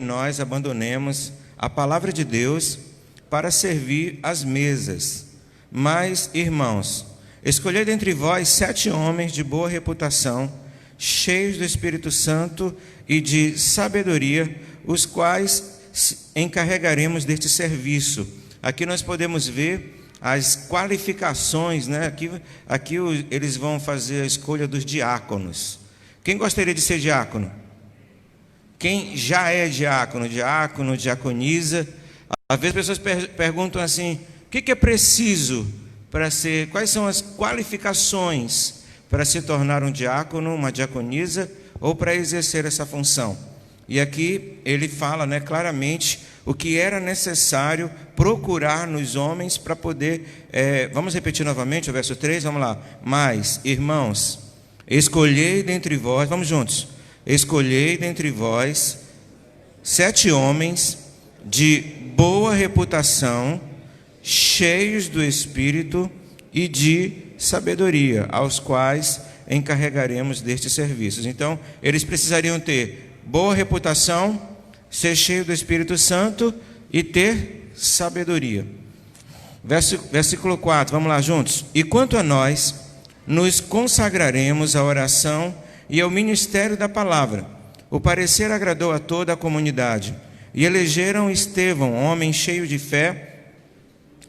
nós abandonemos a palavra de Deus para servir às mesas. Mas, irmãos, escolhei dentre vós 7 homens de boa reputação, cheios do Espírito Santo e de sabedoria, os quais encarregaremos deste serviço. Aqui nós podemos ver as qualificações, né? Aqui eles vão fazer a escolha dos diáconos. Quem gostaria de ser diácono? Quem já é diácono, diaconisa? Às vezes as pessoas perguntam assim: o que é preciso para ser, quais são as qualificações para se tornar um diácono, uma diaconisa, ou para exercer essa função? E aqui ele fala, né, claramente o que era necessário procurar nos homens para poder... vamos repetir novamente o verso 3, vamos lá. Mas, irmãos, escolhei dentre vós, vamos juntos. Escolhei dentre vós 7 homens de boa reputação, cheios do Espírito e de sabedoria, aos quais encarregaremos destes serviços. Então, eles precisariam ter boa reputação, ser cheio do Espírito Santo e ter sabedoria. Versículo 4, vamos lá juntos. E quanto a nós, nos consagraremos à oração e ao ministério da palavra. O parecer agradou a toda a comunidade. E elegeram Estevão, homem cheio de fé,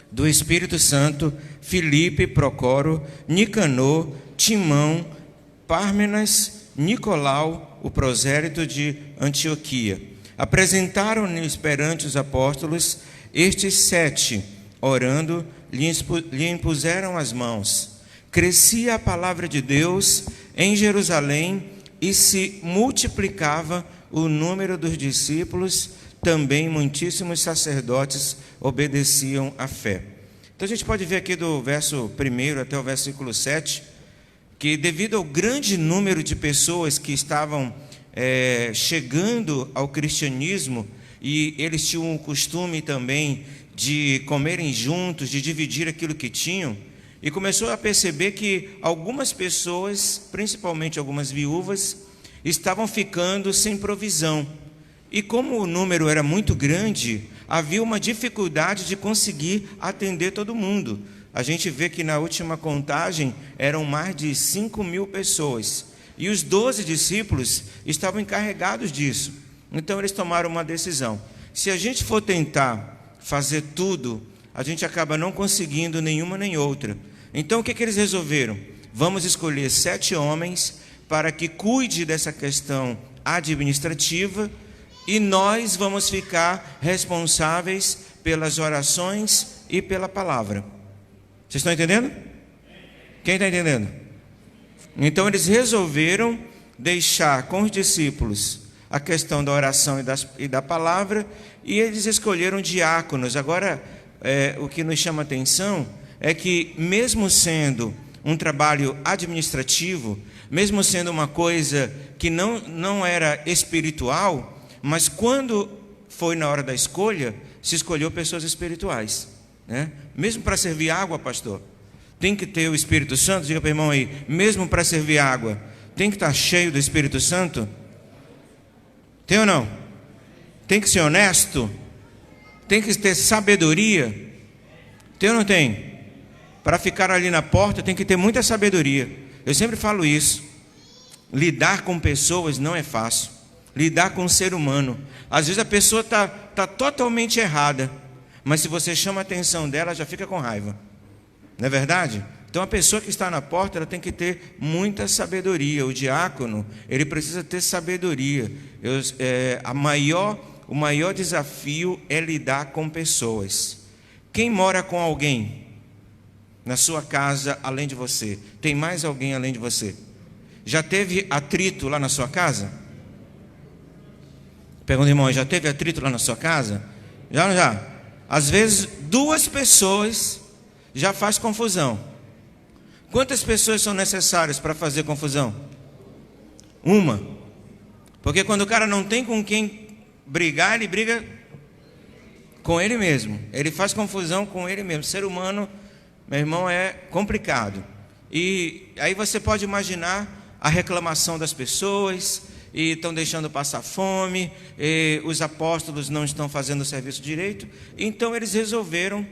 do Espírito Santo, Filipe, Procoro, Nicanor, Timão, Pármenas, Nicolau, o prosélito de Antioquia. Apresentaram-lhes perante os apóstolos estes 7, orando, lhe impuseram as mãos. Crescia a palavra de Deus em Jerusalém e se multiplicava o número dos discípulos, também muitíssimos sacerdotes obedeciam à fé. Então a gente pode ver aqui do verso 1 até o versículo 7, que devido ao grande número de pessoas que estavam chegando ao cristianismo, e eles tinham o costume também de comerem juntos, de dividir aquilo que tinham, e começou a perceber que algumas pessoas, principalmente algumas viúvas, estavam ficando sem provisão. E como o número era muito grande, havia uma dificuldade de conseguir atender todo mundo. A gente vê que na última contagem eram mais de 5.000 pessoas. E os 12 discípulos estavam encarregados disso. Então eles tomaram uma decisão. Se a gente for tentar fazer tudo, a gente acaba não conseguindo nenhuma nem outra. Então o que eles resolveram? Vamos escolher 7 homens para que cuide dessa questão administrativa e nós vamos ficar responsáveis pelas orações e pela palavra. Vocês estão entendendo? Quem está entendendo? Então eles resolveram deixar com os discípulos a questão da oração e da palavra, e eles escolheram diáconos. Agora, o que nos chama a atenção é que, mesmo sendo um trabalho administrativo, mesmo sendo uma coisa que não era espiritual, mas quando foi na hora da escolha, se escolheu pessoas espirituais, né? Mesmo para servir água, pastor, tem que ter o Espírito Santo. Diga para o irmão aí, mesmo para servir água, tem que estar cheio do Espírito Santo? Tem ou não? Tem que ser honesto? Tem que ter sabedoria? Tem ou não tem? Para ficar ali na porta tem que ter muita sabedoria. Eu sempre falo isso. Lidar com pessoas não é fácil. Lidar com um ser humano. Às vezes a pessoa está totalmente errada, mas se você chama a atenção dela, já fica com raiva. Não é verdade? Então a pessoa que está na porta, ela tem que ter muita sabedoria. O diácono, ele precisa ter sabedoria. O maior desafio é lidar com pessoas. Quem mora com alguém na sua casa além de você? Tem mais alguém além de você? Já teve atrito lá na sua casa? Pergunta, irmão, já teve atrito lá na sua casa? Já ou não já? Às vezes 2 pessoas já faz confusão. Quantas pessoas são necessárias para fazer confusão? 1. Porque quando o cara não tem com quem brigar, ele briga com ele mesmo. Ele faz confusão com ele mesmo. Ser humano, meu irmão, é complicado. E aí você pode imaginar a reclamação das pessoas, e estão deixando passar fome, e os apóstolos não estão fazendo o serviço direito. Então eles resolveram,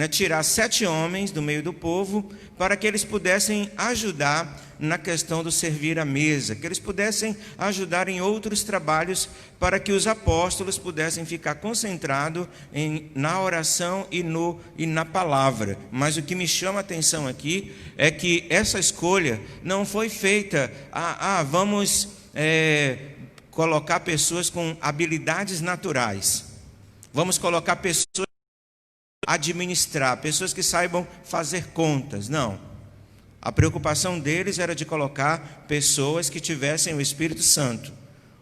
tirar 7 homens do meio do povo, para que eles pudessem ajudar na questão do servir à mesa, que eles pudessem ajudar em outros trabalhos, para que os apóstolos pudessem ficar concentrados na oração e na palavra. Mas o que me chama a atenção aqui é que essa escolha não foi feita, vamos colocar pessoas com habilidades naturais, vamos colocar pessoas administrar, pessoas que saibam fazer contas. Não. A preocupação deles era de colocar pessoas que tivessem o Espírito Santo.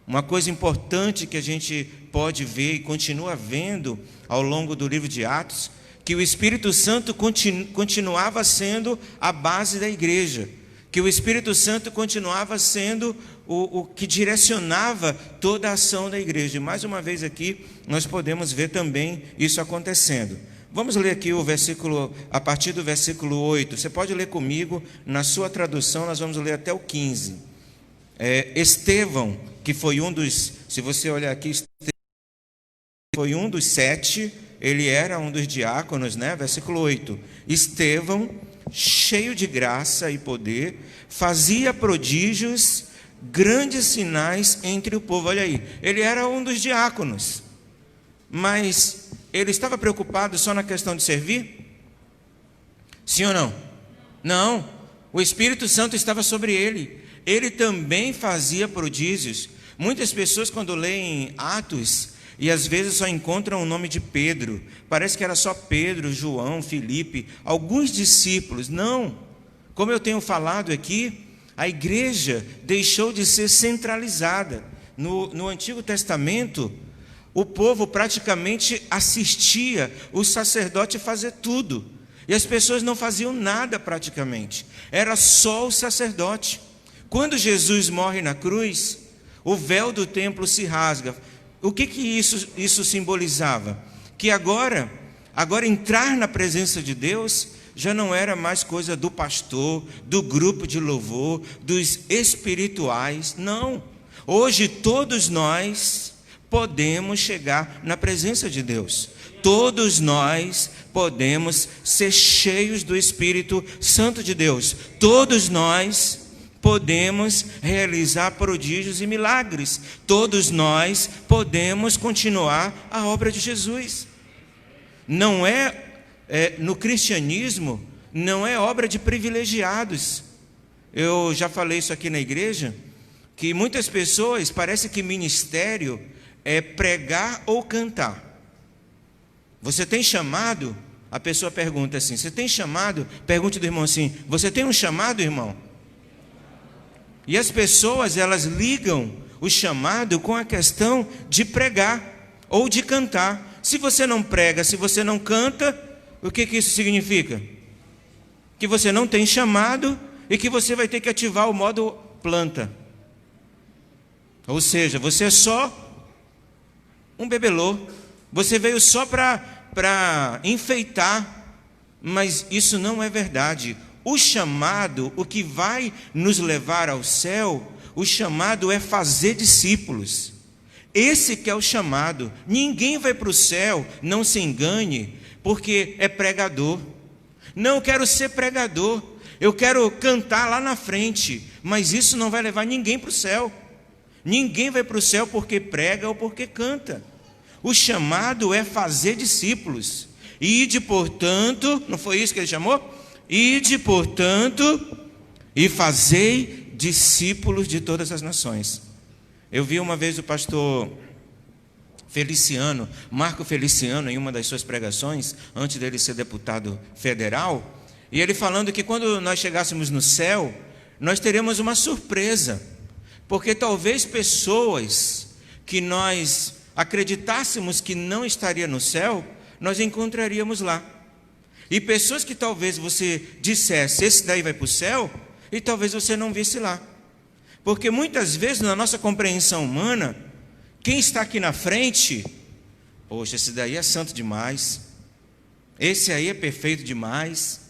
Uma coisa importante que a gente pode ver e continua vendo ao longo do livro de Atos, que o Espírito Santo continuava sendo a base da igreja, que o Espírito Santo continuava sendo o que direcionava toda a ação da igreja. E mais uma vez aqui nós podemos ver também isso acontecendo. Vamos ler aqui o versículo, a partir do versículo 8. Você pode ler comigo, na sua tradução nós vamos ler até o 15. Estevão, que foi um dos, se você olhar aqui, Estevão foi um dos 7, ele era um dos diáconos, versículo 8. Estevão, cheio de graça e poder, fazia prodígios, grandes sinais entre o povo. Olha aí, ele era um dos diáconos, mas ele estava preocupado só na questão de servir? Sim ou não? Não, o Espírito Santo estava sobre ele. Ele também fazia prodígios. Muitas pessoas, quando leem Atos, e às vezes só encontram o nome de Pedro, parece que era só Pedro, João, Filipe, alguns discípulos. Não, como eu tenho falado aqui, a igreja deixou de ser centralizada. No Antigo Testamento, o povo praticamente assistia o sacerdote fazer tudo, e as pessoas não faziam nada praticamente, era só o sacerdote. Quando Jesus morre na cruz, o véu do templo se rasga. O que isso simbolizava? Que agora entrar na presença de Deus já não era mais coisa do pastor, do grupo de louvor, dos espirituais. Não, hoje todos nós podemos chegar na presença de Deus. Todos nós podemos ser cheios do Espírito Santo de Deus. Todos nós podemos realizar prodígios e milagres. Todos nós podemos continuar a obra de Jesus. Não no cristianismo, não é obra de privilegiados. Eu já falei isso aqui na igreja, que muitas pessoas, parece que ministério é pregar ou cantar. Você tem chamado? A pessoa pergunta assim, você tem chamado? Pergunte do irmão assim, você tem um chamado, irmão? E as pessoas, elas ligam o chamado com a questão de pregar ou de cantar. Se você não prega, se você não canta, o que isso significa? Que você não tem chamado e que você vai ter que ativar o modo planta. Ou seja, você é só um bebelô, você veio só para enfeitar, mas isso não é verdade. O chamado, o que vai nos levar ao céu, o chamado é fazer discípulos. Esse que é o chamado. Ninguém vai para o céu, não se engane, porque é pregador. Não, eu quero ser pregador, eu quero cantar lá na frente, mas isso não vai levar ninguém para o céu. Ninguém vai para o céu porque prega ou porque canta. O chamado é fazer discípulos. Ide, portanto, não foi isso que ele chamou? Ide, portanto, e fazei discípulos de todas as nações. Eu vi uma vez o pastor Feliciano, Marco Feliciano, em uma das suas pregações, antes dele ser deputado federal, e ele falando que quando nós chegássemos no céu, nós teremos uma surpresa, porque talvez pessoas que nós acreditássemos que não estaria no céu, nós encontraríamos lá. E pessoas que talvez você dissesse, esse daí vai para o céu, e talvez você não visse lá. Porque muitas vezes, na nossa compreensão humana, quem está aqui na frente, poxa, esse daí é santo demais, esse aí é perfeito demais,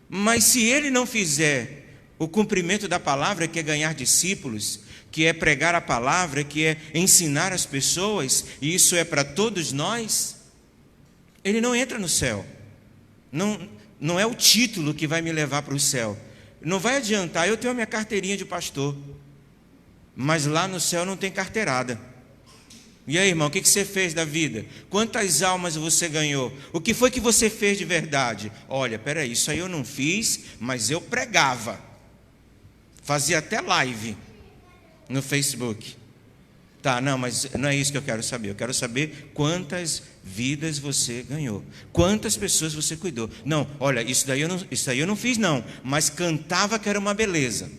mas se ele não fizer o cumprimento da palavra, que é ganhar discípulos, que é pregar a palavra, que é ensinar as pessoas, e isso é para todos nós, ele não entra no céu. Não é o título que vai me levar para o céu. Não vai adiantar, eu tenho a minha carteirinha de pastor, mas lá no céu não tem carteirada. E aí, irmão, o que você fez da vida? Quantas almas você ganhou? O que foi que você fez de verdade? Olha, peraí, isso aí eu não fiz, mas eu pregava. Fazia até live no Facebook. Tá, não, mas não é isso que eu quero saber. Eu quero saber quantas vidas você ganhou. Quantas pessoas você cuidou. Não, olha, isso aí eu não fiz não, mas cantava que era uma beleza.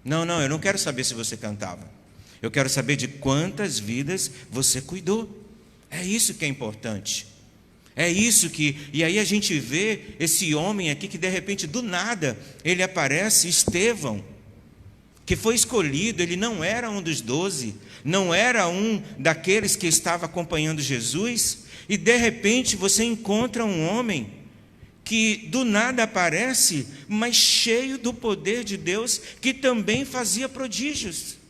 Não, eu não quero saber se você cantava. Eu quero saber de quantas vidas você cuidou. É isso que é importante. É isso que... E aí a gente vê esse homem aqui que de repente do nada ele aparece, Estevão, que foi escolhido. Ele não era um dos 12, não era um daqueles que estava acompanhando Jesus, e de repente você encontra um homem que do nada aparece, mas cheio do poder de Deus, que também fazia prodígios.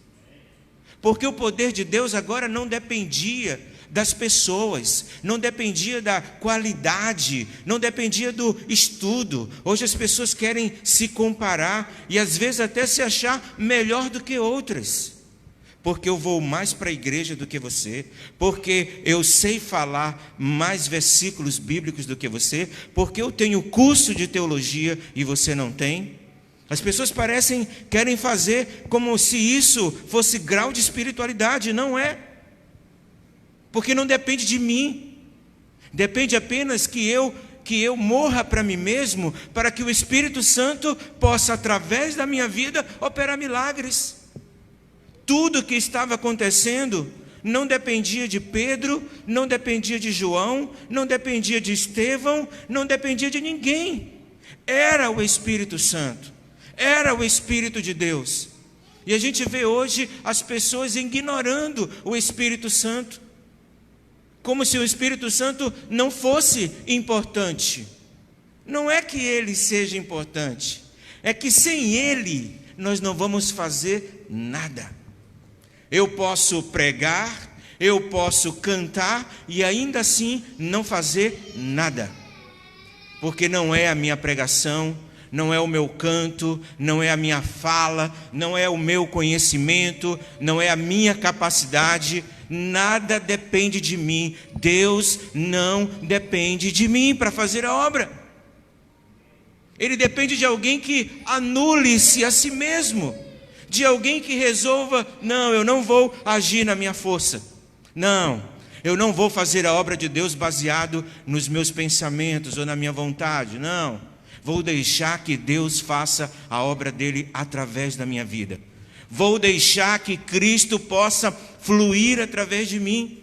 Porque o poder de Deus agora não dependia das pessoas, não dependia da qualidade, não dependia do estudo. Hoje as pessoas querem se comparar e às vezes até se achar melhor do que outras. Porque eu vou mais para a igreja do que você, porque eu sei falar mais versículos bíblicos do que você, porque eu tenho curso de teologia e você não tem. As pessoas querem fazer como se isso fosse grau de espiritualidade. Não é. Porque não depende de mim. Depende apenas que eu morra para mim mesmo, para que o Espírito Santo possa, através da minha vida, operar milagres. Tudo que estava acontecendo não dependia de Pedro, não dependia de João, não dependia de Estevão, não dependia de ninguém. Era o Espírito Santo. Era o Espírito de Deus. E a gente vê hoje as pessoas ignorando o Espírito Santo, como se o Espírito Santo não fosse importante. Não é que ele seja importante, é que sem ele nós não vamos fazer nada. Eu posso pregar, eu posso cantar e ainda assim não fazer nada, porque não é a minha pregação, não é o meu canto, não é a minha fala, não é o meu conhecimento, não é a minha capacidade, nada depende de mim. Deus não depende de mim para fazer a obra. Ele depende de alguém que anule-se a si mesmo, de alguém que resolva: não, eu não vou agir na minha força, não, eu não vou fazer a obra de Deus baseado nos meus pensamentos ou na minha vontade, não. Vou deixar que Deus faça a obra dele através da minha vida. Vou deixar que Cristo possa fluir através de mim.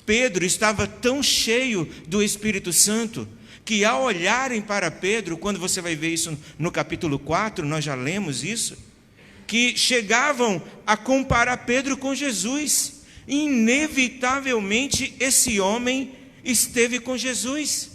Pedro estava tão cheio do Espírito Santo que, ao olharem para Pedro, quando você vai ver isso no capítulo 4, nós já lemos isso, que chegavam a comparar Pedro com Jesus. Inevitavelmente esse homem esteve com Jesus.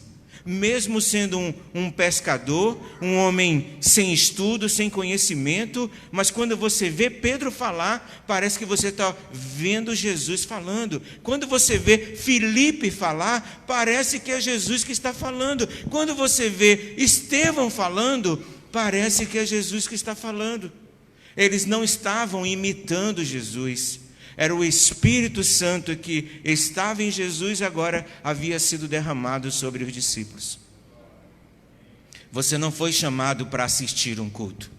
Mesmo sendo um pescador, um homem sem estudo, sem conhecimento, mas quando você vê Pedro falar, parece que você está vendo Jesus falando. Quando você vê Filipe falar, parece que é Jesus que está falando. Quando você vê Estevão falando, parece que é Jesus que está falando. Eles não estavam imitando Jesus. Era o Espírito Santo que estava em Jesus, agora havia sido derramado sobre os discípulos. Você não foi chamado para assistir um culto.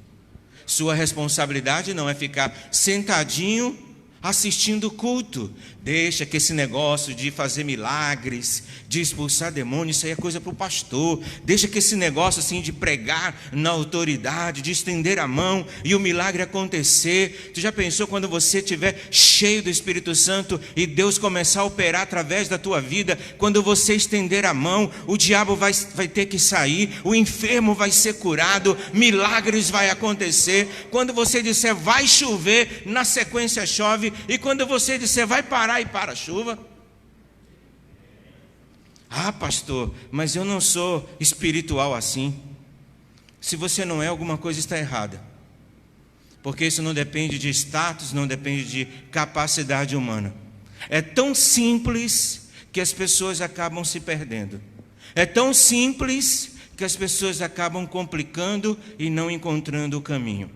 Sua responsabilidade não é ficar sentadinho assistindo o culto. Deixa que esse negócio de fazer milagres, de expulsar demônios, isso aí é coisa para o pastor. Deixa que esse negócio assim de pregar na autoridade, de estender a mão e o milagre acontecer. Tu já pensou quando você estiver cheio do Espírito Santo e Deus começar a operar através da tua vida? Quando você estender a mão, o diabo vai ter que sair, o enfermo vai ser curado, milagres vai acontecer. Quando você disser vai chover, na sequência chove. E quando você disser vai parar, e para a chuva. Ah, pastor, mas eu não sou espiritual assim. Se você não é, alguma coisa está errada. porque isso não depende de status, não depende de capacidade humana. É tão simples que as pessoas acabam se perdendo. É tão simples que as pessoas acabam complicando e não encontrando o caminho.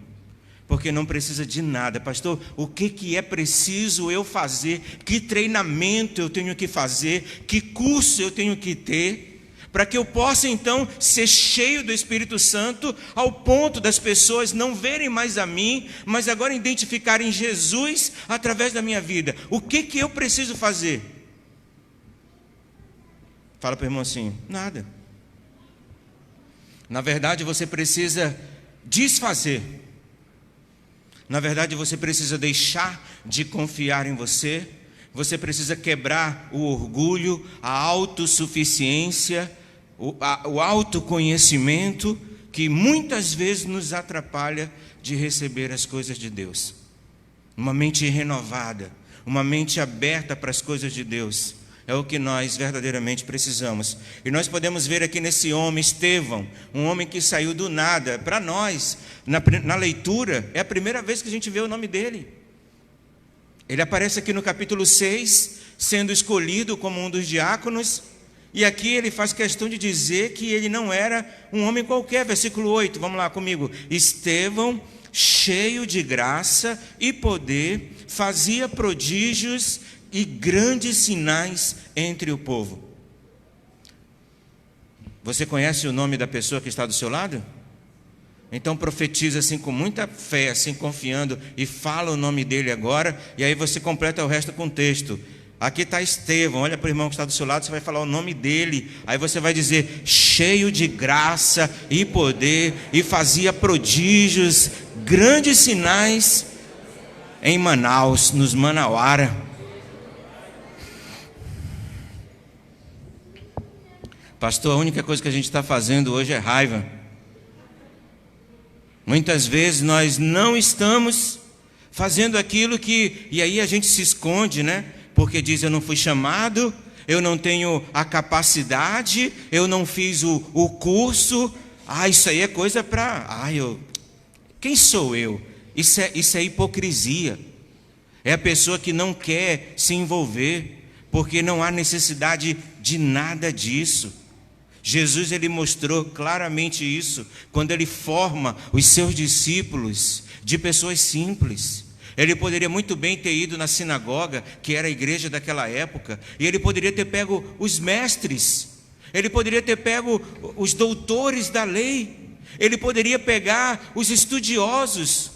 Porque não precisa de nada. Pastor, o que é preciso eu fazer? Que treinamento eu tenho que fazer? Que curso eu tenho que ter? Para que eu possa então ser cheio do Espírito Santo, ao ponto das pessoas não verem mais a mim, mas agora identificarem Jesus através da minha vida. O que eu preciso fazer? Fala para o irmão assim: nada. Na verdade, você precisa desfazer. Na verdade, você precisa deixar de confiar em você. Você precisa quebrar o orgulho, a autossuficiência, o autoconhecimento, que muitas vezes nos atrapalha de receber as coisas de Deus. Uma mente renovada, uma mente aberta para as coisas de Deus, é o que nós verdadeiramente precisamos. E nós podemos ver aqui nesse homem, Estevão, um homem que saiu do nada. Para nós, na leitura, é a primeira vez que a gente vê o nome dele. Ele aparece aqui no capítulo 6, sendo escolhido como um dos diáconos. E aqui ele faz questão de dizer que ele não era um homem qualquer. Versículo 8, vamos lá comigo. Estevão, cheio de graça e poder, fazia prodígios e grandes sinais entre o povo. Você conhece o nome da pessoa que está do seu lado? Então profetiza assim com muita fé, assim confiando, e fala o nome dele agora, e aí você completa o resto com o texto. Aqui está Estevão, olha para o irmão que está do seu lado, você vai falar o nome dele, aí você vai dizer: cheio de graça e poder, e fazia prodígios, grandes sinais em Manaus, nos Manauara. Pastor, a única coisa que a gente está fazendo hoje é raiva. Muitas vezes nós não estamos fazendo aquilo que... E aí a gente se esconde, né? Porque diz: eu não fui chamado, eu não tenho a capacidade, eu não fiz o curso. Isso aí é coisa para... Quem sou eu? Isso é hipocrisia. É a pessoa que não quer se envolver, porque não há necessidade de nada disso. Jesus, ele mostrou claramente isso quando ele forma os seus discípulos de pessoas simples. Ele poderia muito bem ter ido na sinagoga, que era a igreja daquela época, e ele poderia ter pego os mestres, ele poderia ter pego os doutores da lei, ele poderia pegar os estudiosos.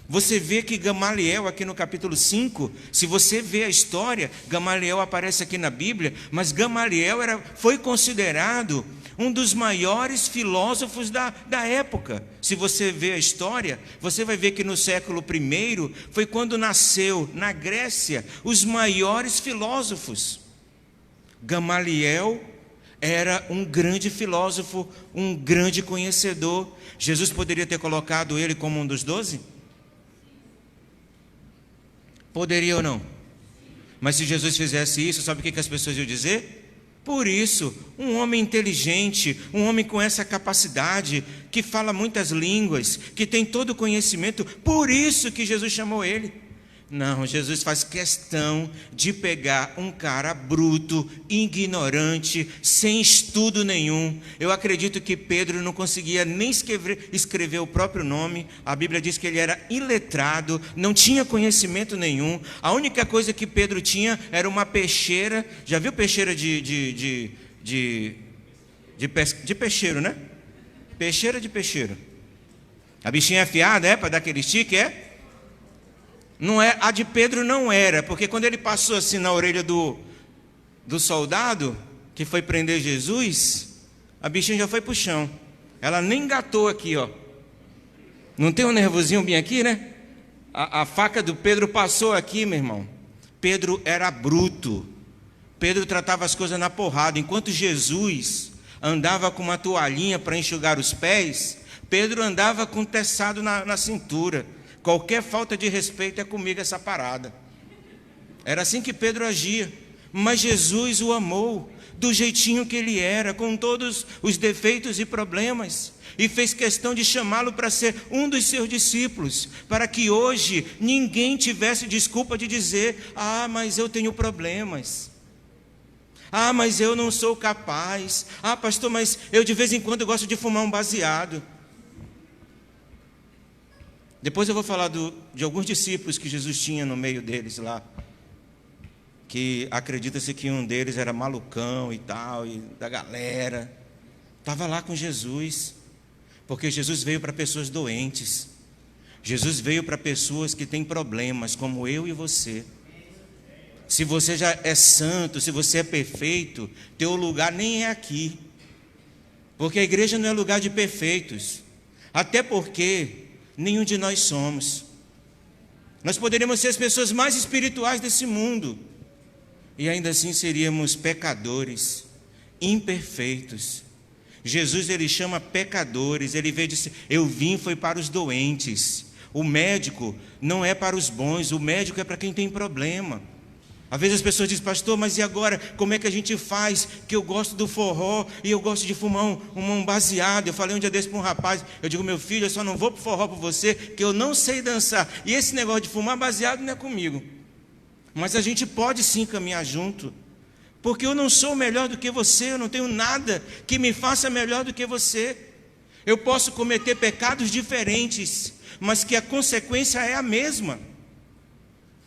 Você vê que Gamaliel, aqui no capítulo 5, se você vê a história, Gamaliel aparece aqui na Bíblia, mas Gamaliel foi considerado um dos maiores filósofos da época. Se você vê a história, você vai ver que no século I foi quando nasceu na Grécia os maiores filósofos. Gamaliel era um grande filósofo, um grande conhecedor. Jesus poderia ter colocado ele como um dos 12? Poderia ou não? Mas se Jesus fizesse isso, sabe o que as pessoas iam dizer? Por isso, um homem inteligente, um homem com essa capacidade, que fala muitas línguas, que tem todo o conhecimento, por isso que Jesus chamou ele. Não, Jesus faz questão de pegar um cara bruto, ignorante, sem estudo nenhum. Eu acredito que Pedro não conseguia nem escrever o próprio nome. A Bíblia diz que ele era iletrado, não tinha conhecimento nenhum. A única coisa que Pedro tinha era uma peixeira. Já viu peixeira de peixeiro, né? Peixeira de peixeiro. A bichinha é afiada, para dar aquele estique, Não é, a de Pedro não era, porque quando ele passou assim na orelha do soldado que foi prender Jesus, a bichinha já foi para o chão. Ela nem engatou aqui, Não tem um nervosinho bem aqui, né? A faca do Pedro passou aqui, meu irmão. Pedro era bruto. Pedro tratava as coisas na porrada. Enquanto Jesus andava com uma toalhinha para enxugar os pés, Pedro andava com um teçado na cintura. Qualquer falta de respeito é comigo essa parada. Era assim que Pedro agia. Mas Jesus o amou do jeitinho que ele era, com todos os defeitos e problemas, e fez questão de chamá-lo para ser um dos seus discípulos, para que hoje ninguém tivesse desculpa de dizer: ah, mas eu tenho problemas, ah, mas eu não sou capaz, ah, pastor, mas eu de vez em quando gosto de fumar um baseado. Depois eu vou falar de alguns discípulos que Jesus tinha no meio deles lá, que acredita-se que um deles era malucão e tal, e da galera, estava lá com Jesus, porque Jesus veio para pessoas doentes, Jesus veio para pessoas que têm problemas, como eu e você. Se você já é santo, se você é perfeito, teu lugar nem é aqui, porque a igreja não é lugar de perfeitos, até porque nenhum de nós somos. Nós poderíamos ser as pessoas mais espirituais desse mundo, e ainda assim seríamos pecadores, imperfeitos. Jesus, ele chama pecadores, ele veio e disse: eu vim foi para os doentes. O médico não é para os bons, o médico é para quem tem problema. Às vezes as pessoas dizem: pastor, mas e agora, como é que a gente faz? Que eu gosto do forró e eu gosto de fumar um baseado. Eu falei um dia desse para um rapaz, eu digo: meu filho, eu só não vou para o forró por você, que eu não sei dançar, e esse negócio de fumar baseado não é comigo. Mas a gente pode sim caminhar junto, porque eu não sou melhor do que você, eu não tenho nada que me faça melhor do que você. Eu posso cometer pecados diferentes, mas que a consequência é a mesma.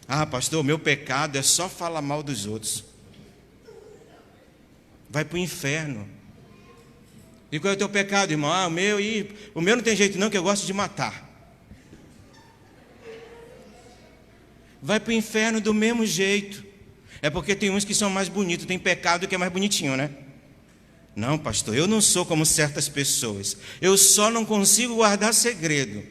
Ah, pastor, meu pecado é só falar mal dos outros. Vai para o inferno. E qual é o teu pecado, irmão? Ah, o meu não tem jeito não, que eu gosto de matar. Vai para o inferno do mesmo jeito. É porque tem uns que são mais bonitos, tem pecado que é mais bonitinho, né? Não, pastor, eu não sou como certas pessoas. Eu só não consigo guardar segredo.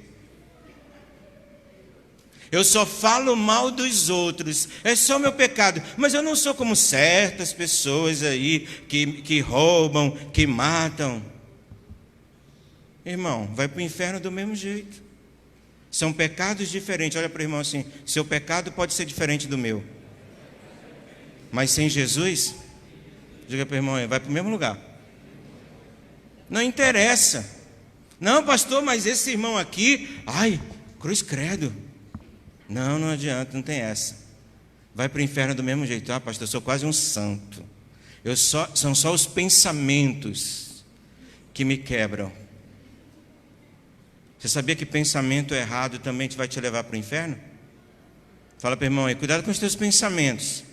Eu só falo mal dos outros. É só meu pecado. Mas eu não sou como certas pessoas aí que roubam, que matam. Irmão, vai para o inferno do mesmo jeito. São pecados diferentes. Olha para o irmão assim: seu pecado pode ser diferente do meu, mas sem Jesus, diga para o irmão: vai para o mesmo lugar. Não interessa. Não, pastor, mas esse irmão aqui, ai, cruz credo. Não adianta, não tem essa. Vai para o inferno do mesmo jeito. Ah, pastor, eu sou quase um santo. São só os pensamentos que me quebram. Você sabia que pensamento errado também vai te levar para o inferno? Fala para o irmão aí: cuidado com os teus pensamentos.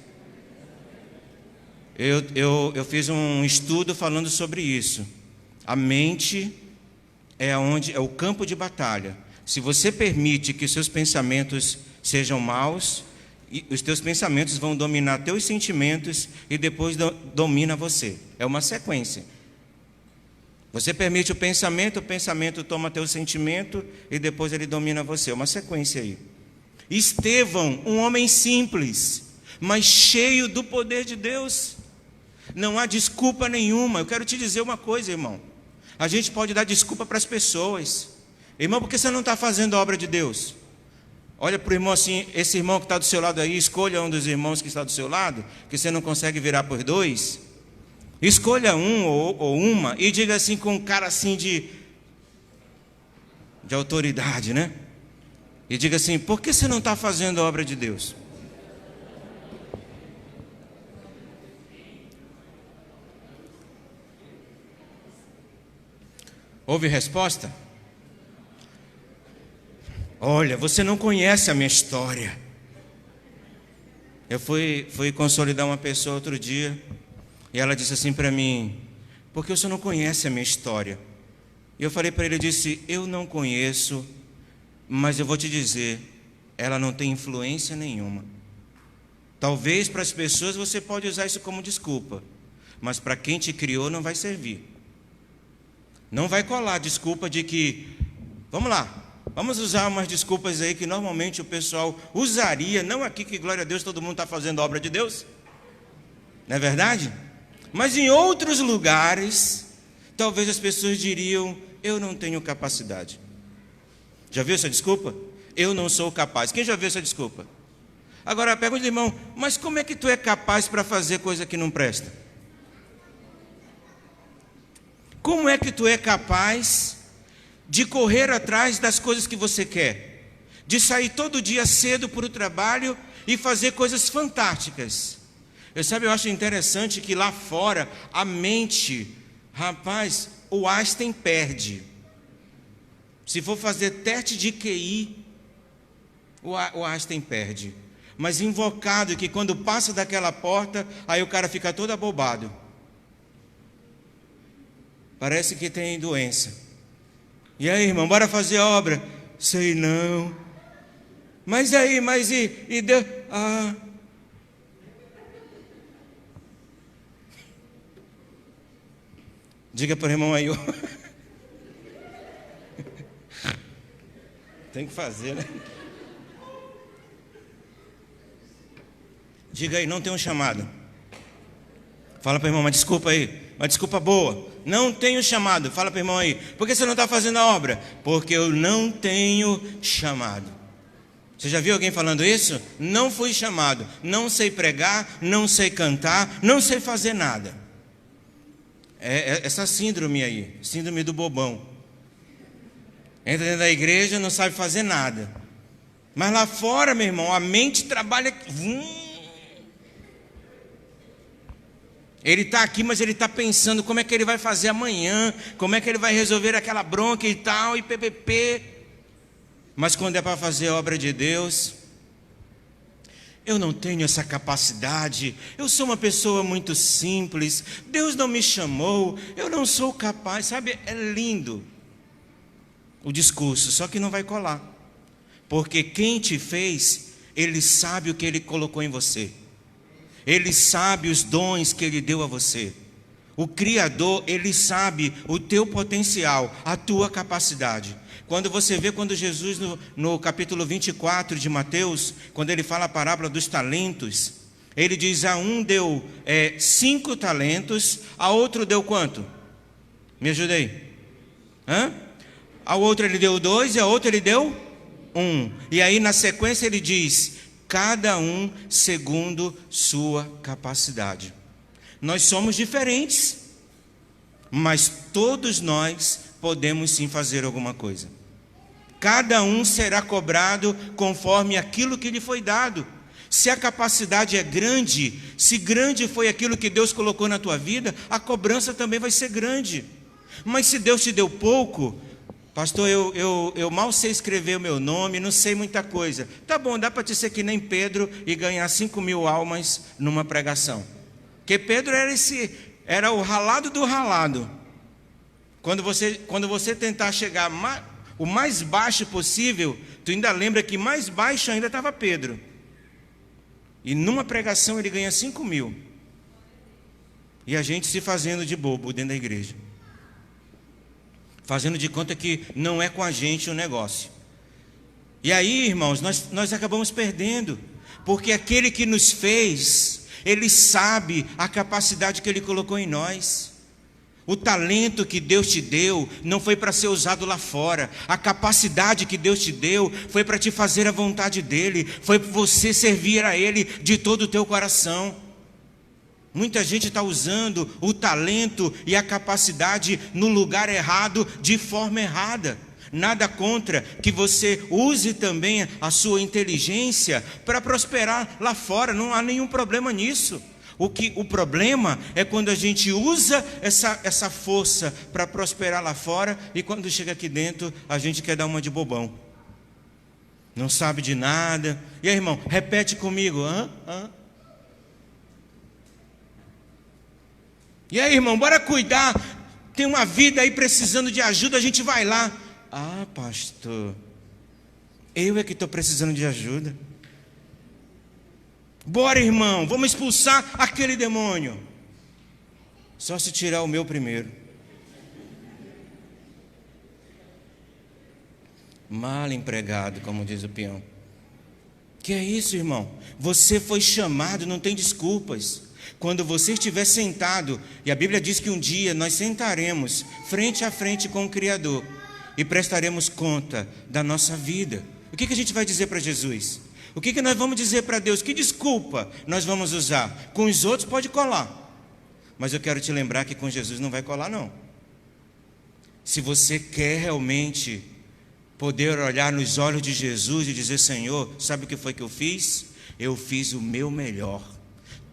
Eu fiz um estudo falando sobre isso. A mente é o campo de batalha. Se você permite que seus pensamentos sejam maus, os teus pensamentos vão dominar teus sentimentos e depois domina você. É uma sequência. Você permite o pensamento toma teu sentimento e depois ele domina você. É uma sequência aí. Estevão, um homem simples, mas cheio do poder de Deus. Não há desculpa nenhuma. Eu quero te dizer uma coisa, irmão. A gente pode dar desculpa para as pessoas. Irmão, por que você não está fazendo a obra de Deus? Olha para o irmão assim: esse irmão que está do seu lado aí, escolha um dos irmãos que está do seu lado, que você não consegue virar por dois. Escolha um ou uma e diga assim com um cara assim de autoridade, né? E diga assim: por que você não está fazendo a obra de Deus? Houve resposta? Olha, você não conhece a minha história. Eu fui consolidar uma pessoa outro dia, e ela disse assim para mim: porque o senhor não conhece a minha história? E eu falei para ele, eu disse: eu não conheço, mas eu vou te dizer, ela não tem influência nenhuma. Talvez para as pessoas você pode usar isso como desculpa, mas para quem te criou não vai servir. Não vai colar desculpa de que, vamos lá, vamos usar umas desculpas aí que normalmente o pessoal usaria, não aqui que, glória a Deus, todo mundo está fazendo a obra de Deus, não é verdade? Mas em outros lugares, talvez as pessoas diriam: eu não tenho capacidade. Já viu essa desculpa? Eu não sou capaz. Quem já viu essa desculpa? Agora, pergunta, irmão, mas como é que tu é capaz para fazer coisa que não presta? Como é que tu é capaz de correr atrás das coisas que você quer? De sair todo dia cedo para o trabalho e fazer coisas fantásticas? Eu acho interessante que lá fora a mente, rapaz, o Einstein perde. Se for fazer teste de QI, o Einstein perde. Mas invocado que quando passa daquela porta, aí o cara fica todo abobado. Parece que tem doença. E aí, irmão, bora fazer obra? Sei não. Mas e Deus? Diga para o irmão aí. Tem que fazer, né? Diga aí, não tem um chamado. Fala para o irmão, uma desculpa aí. Uma desculpa boa. Não tenho chamado. Fala para o irmão aí. Por que você não está fazendo a obra? Porque eu não tenho chamado. Você já viu alguém falando isso? Não fui chamado. Não sei pregar, não sei cantar, não sei fazer nada. É essa síndrome aí. Síndrome do bobão. Entra dentro da igreja, não sabe fazer nada. Mas lá fora, meu irmão, a mente trabalha... Ele está aqui, mas ele está pensando como é que ele vai fazer amanhã, como é que ele vai resolver aquela bronca e tal, e ppp. Mas quando é para fazer a obra de Deus, eu não tenho essa capacidade, eu sou uma pessoa muito simples, Deus não me chamou, eu não sou capaz, sabe? É lindo o discurso, só que não vai colar. Porque quem te fez, Ele sabe o que Ele colocou em você. Ele sabe os dons que Ele deu a você. O Criador, Ele sabe o teu potencial, a tua capacidade. Quando você vê, quando Jesus, no capítulo 24 de Mateus, quando Ele fala a parábola dos talentos, Ele diz, a um deu 5 talentos, a outro deu quanto? Me ajuda aí. A outro Ele deu 2 e a outra Ele deu 1. E aí na sequência Ele diz... cada um segundo sua capacidade. Nós somos diferentes, mas todos nós podemos sim fazer alguma coisa. Cada um será cobrado conforme aquilo que lhe foi dado. Se a capacidade é grande, se grande foi aquilo que Deus colocou na tua vida, a cobrança também vai ser grande. Mas se Deus te deu pouco... Pastor, eu mal sei escrever o meu nome, não sei muita coisa. Tá bom, dá para te ser que nem Pedro e ganhar 5.000 almas numa pregação. Porque Pedro era o ralado do ralado. Quando você tentar chegar o mais baixo possível, tu ainda lembra que mais baixo ainda estava Pedro. E numa pregação ele ganha 5.000. E a gente se fazendo de bobo dentro da igreja. Fazendo de conta que não é com a gente o negócio. E aí, irmãos, nós acabamos perdendo. Porque aquele que nos fez, Ele sabe a capacidade que Ele colocou em nós. O talento que Deus te deu não foi para ser usado lá fora. A capacidade que Deus te deu foi para te fazer a vontade dEle. Foi para você servir a Ele de todo o teu coração. Muita gente está usando o talento e a capacidade no lugar errado, de forma errada. Nada contra que você use também a sua inteligência para prosperar lá fora, não há nenhum problema nisso. O problema é quando a gente usa essa força para prosperar lá fora e quando chega aqui dentro a gente quer dar uma de bobão. Não sabe de nada. E aí, irmão, repete comigo. E aí, irmão, bora cuidar. Tem uma vida aí precisando de ajuda, a gente vai lá. Ah, pastor, eu é que estou precisando de ajuda. Bora, irmão, vamos expulsar aquele demônio. Só se tirar o meu primeiro. Mal empregado, como diz o peão. Que é isso, irmão? Você foi chamado, não tem desculpas. Quando você estiver sentado, e a Bíblia diz que um dia nós sentaremos frente a frente com o Criador e prestaremos conta da nossa vida. O que a gente vai dizer para Jesus? O que nós vamos dizer para Deus? Que desculpa nós vamos usar? Com os outros pode colar, mas eu quero te lembrar que com Jesus não vai colar não. Se você quer realmente poder olhar nos olhos de Jesus e dizer: Senhor, sabe o que foi que eu fiz? Eu fiz o meu melhor.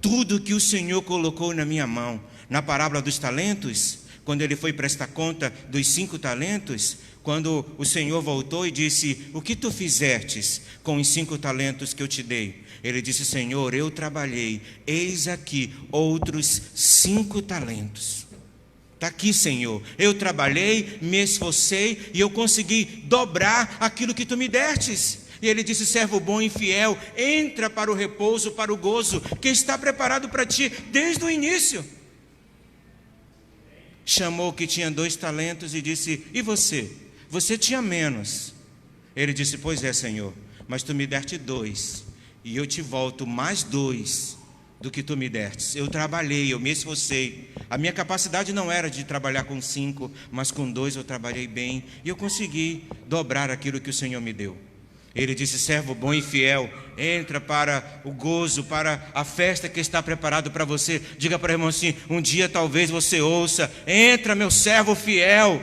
Tudo que o Senhor colocou na minha mão. Na parábola dos talentos, quando ele foi prestar conta dos 5 talentos, quando o Senhor voltou e disse: o que tu fizestes com os 5 talentos que eu te dei? Ele disse: Senhor, eu trabalhei, eis aqui outros 5 talentos. Está aqui, Senhor, eu trabalhei, me esforcei e eu consegui dobrar aquilo que tu me destes. E ele disse: servo bom e fiel, entra para o repouso, para o gozo que está preparado para ti desde o início. Chamou o que tinha 2 talentos e disse: e você? Você tinha menos. Ele disse: pois é, Senhor, mas tu me deste 2 e eu te volto mais 2 do que tu me destes. Eu trabalhei, eu me esforcei. A minha capacidade não era de trabalhar com 5, mas com 2 eu trabalhei bem e eu consegui dobrar aquilo que o Senhor me deu. Ele disse: servo bom e fiel, entra para o gozo, para a festa que está preparado para você. Diga para o irmão assim: um dia talvez você ouça: entra, meu servo fiel.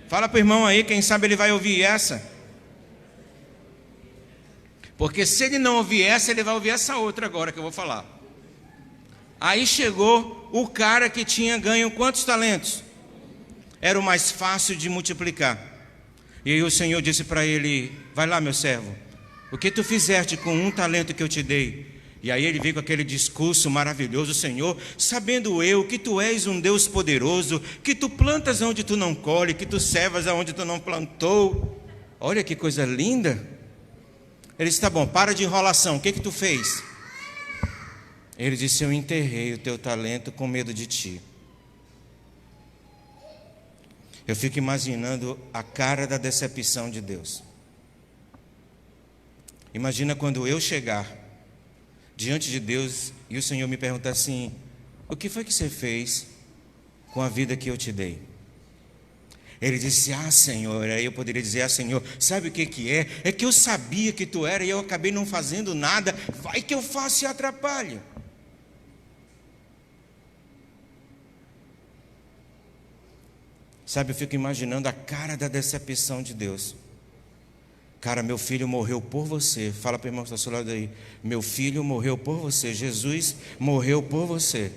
Fala para o irmão aí, quem sabe ele vai ouvir essa. Porque se ele não ouvir essa, ele vai ouvir essa outra agora que eu vou falar. Aí chegou o cara que tinha ganho quantos talentos? Era o mais fácil de multiplicar. E aí o Senhor disse para ele: vai lá, meu servo, o que tu fizeste com 1 talento que eu te dei? E aí ele veio com aquele discurso maravilhoso: Senhor, sabendo eu que tu és um Deus poderoso, que tu plantas onde tu não colhe, que tu cevas aonde tu não plantou. Olha que coisa linda. Ele disse: tá bom, para de enrolação, o que tu fez? Ele disse: eu enterrei o teu talento com medo de ti. Eu fico imaginando a cara da decepção de Deus. Imagina quando eu chegar diante de Deus e o Senhor me perguntar assim: o que foi que você fez com a vida que eu te dei? Ele disse: ah, Senhor. Aí eu poderia dizer: ah, Senhor, sabe o que é? É que eu sabia que tu era e eu acabei não fazendo nada. Vai que eu faço e atrapalho. Sabe, eu fico imaginando a cara da decepção de Deus. Cara, meu filho morreu por você. Fala para o irmão que está ao seu lado aí: meu filho morreu por você. Jesus morreu por você.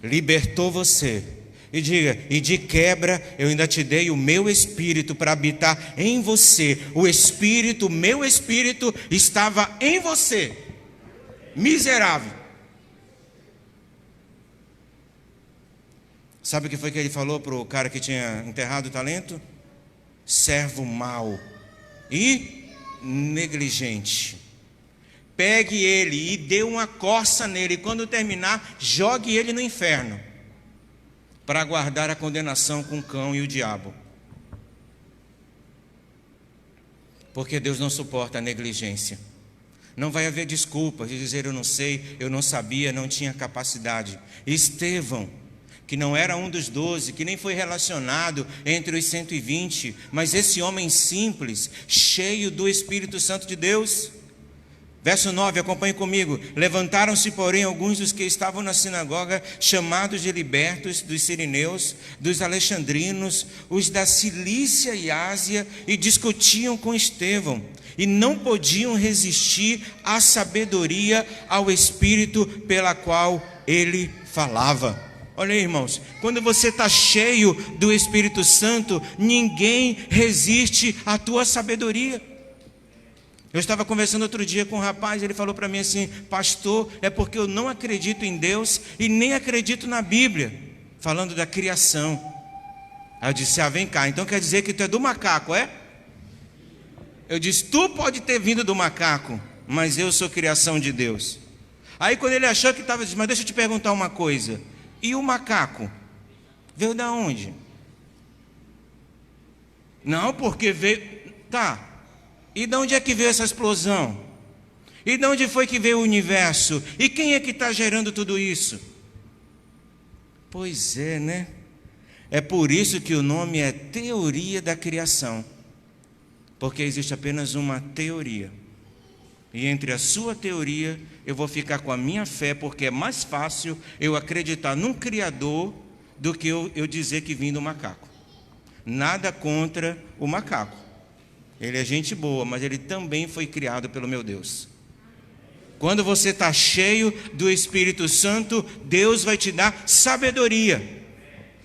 Libertou você. E diga: e de quebra eu ainda te dei o meu espírito para habitar em você. O espírito, meu espírito estava em você. Miserável. Sabe o que foi que ele falou para o cara que tinha enterrado o talento? Servo mau e negligente. Pegue ele e dê uma coça nele. E quando terminar, jogue ele no inferno, para aguardar a condenação com o cão e o diabo. Porque Deus não suporta a negligência. Não vai haver desculpas de dizer: eu não sei, eu não sabia, não tinha capacidade. Estevão, que não era um dos 12, que nem foi relacionado entre os 120, mas esse homem simples, cheio do Espírito Santo de Deus. Verso 9, acompanhe comigo. Levantaram-se, porém, alguns dos que estavam na sinagoga, chamados de libertos, dos sirineus, dos alexandrinos, os da Cilícia e Ásia, e discutiam com Estevão, e não podiam resistir à sabedoria, ao Espírito pela qual ele falava. Olha aí, irmãos, quando você está cheio do Espírito Santo, ninguém resiste à tua sabedoria. Eu estava conversando outro dia com um rapaz, ele falou para mim assim: pastor, é porque eu não acredito em Deus e nem acredito na Bíblia, falando da criação. Aí eu disse: ah, vem cá, então quer dizer que tu é do macaco, é? Eu disse: tu pode ter vindo do macaco, mas eu sou criação de Deus. Aí quando ele achou que estava, disse: mas deixa eu te perguntar uma coisa, e o macaco veio da onde? Não, porque veio, tá. E de onde é que veio essa explosão? E de onde foi que veio o universo? E quem é que está gerando tudo isso? Pois é, né? É por isso que o nome é teoria da criação. Porque existe apenas uma teoria. E entre a sua teoria, eu vou ficar com a minha fé, porque é mais fácil eu acreditar num Criador do que eu dizer que vim do macaco. Nada contra o macaco. Ele é gente boa, mas ele também foi criado pelo meu Deus. Quando você está cheio do Espírito Santo, Deus vai te dar sabedoria.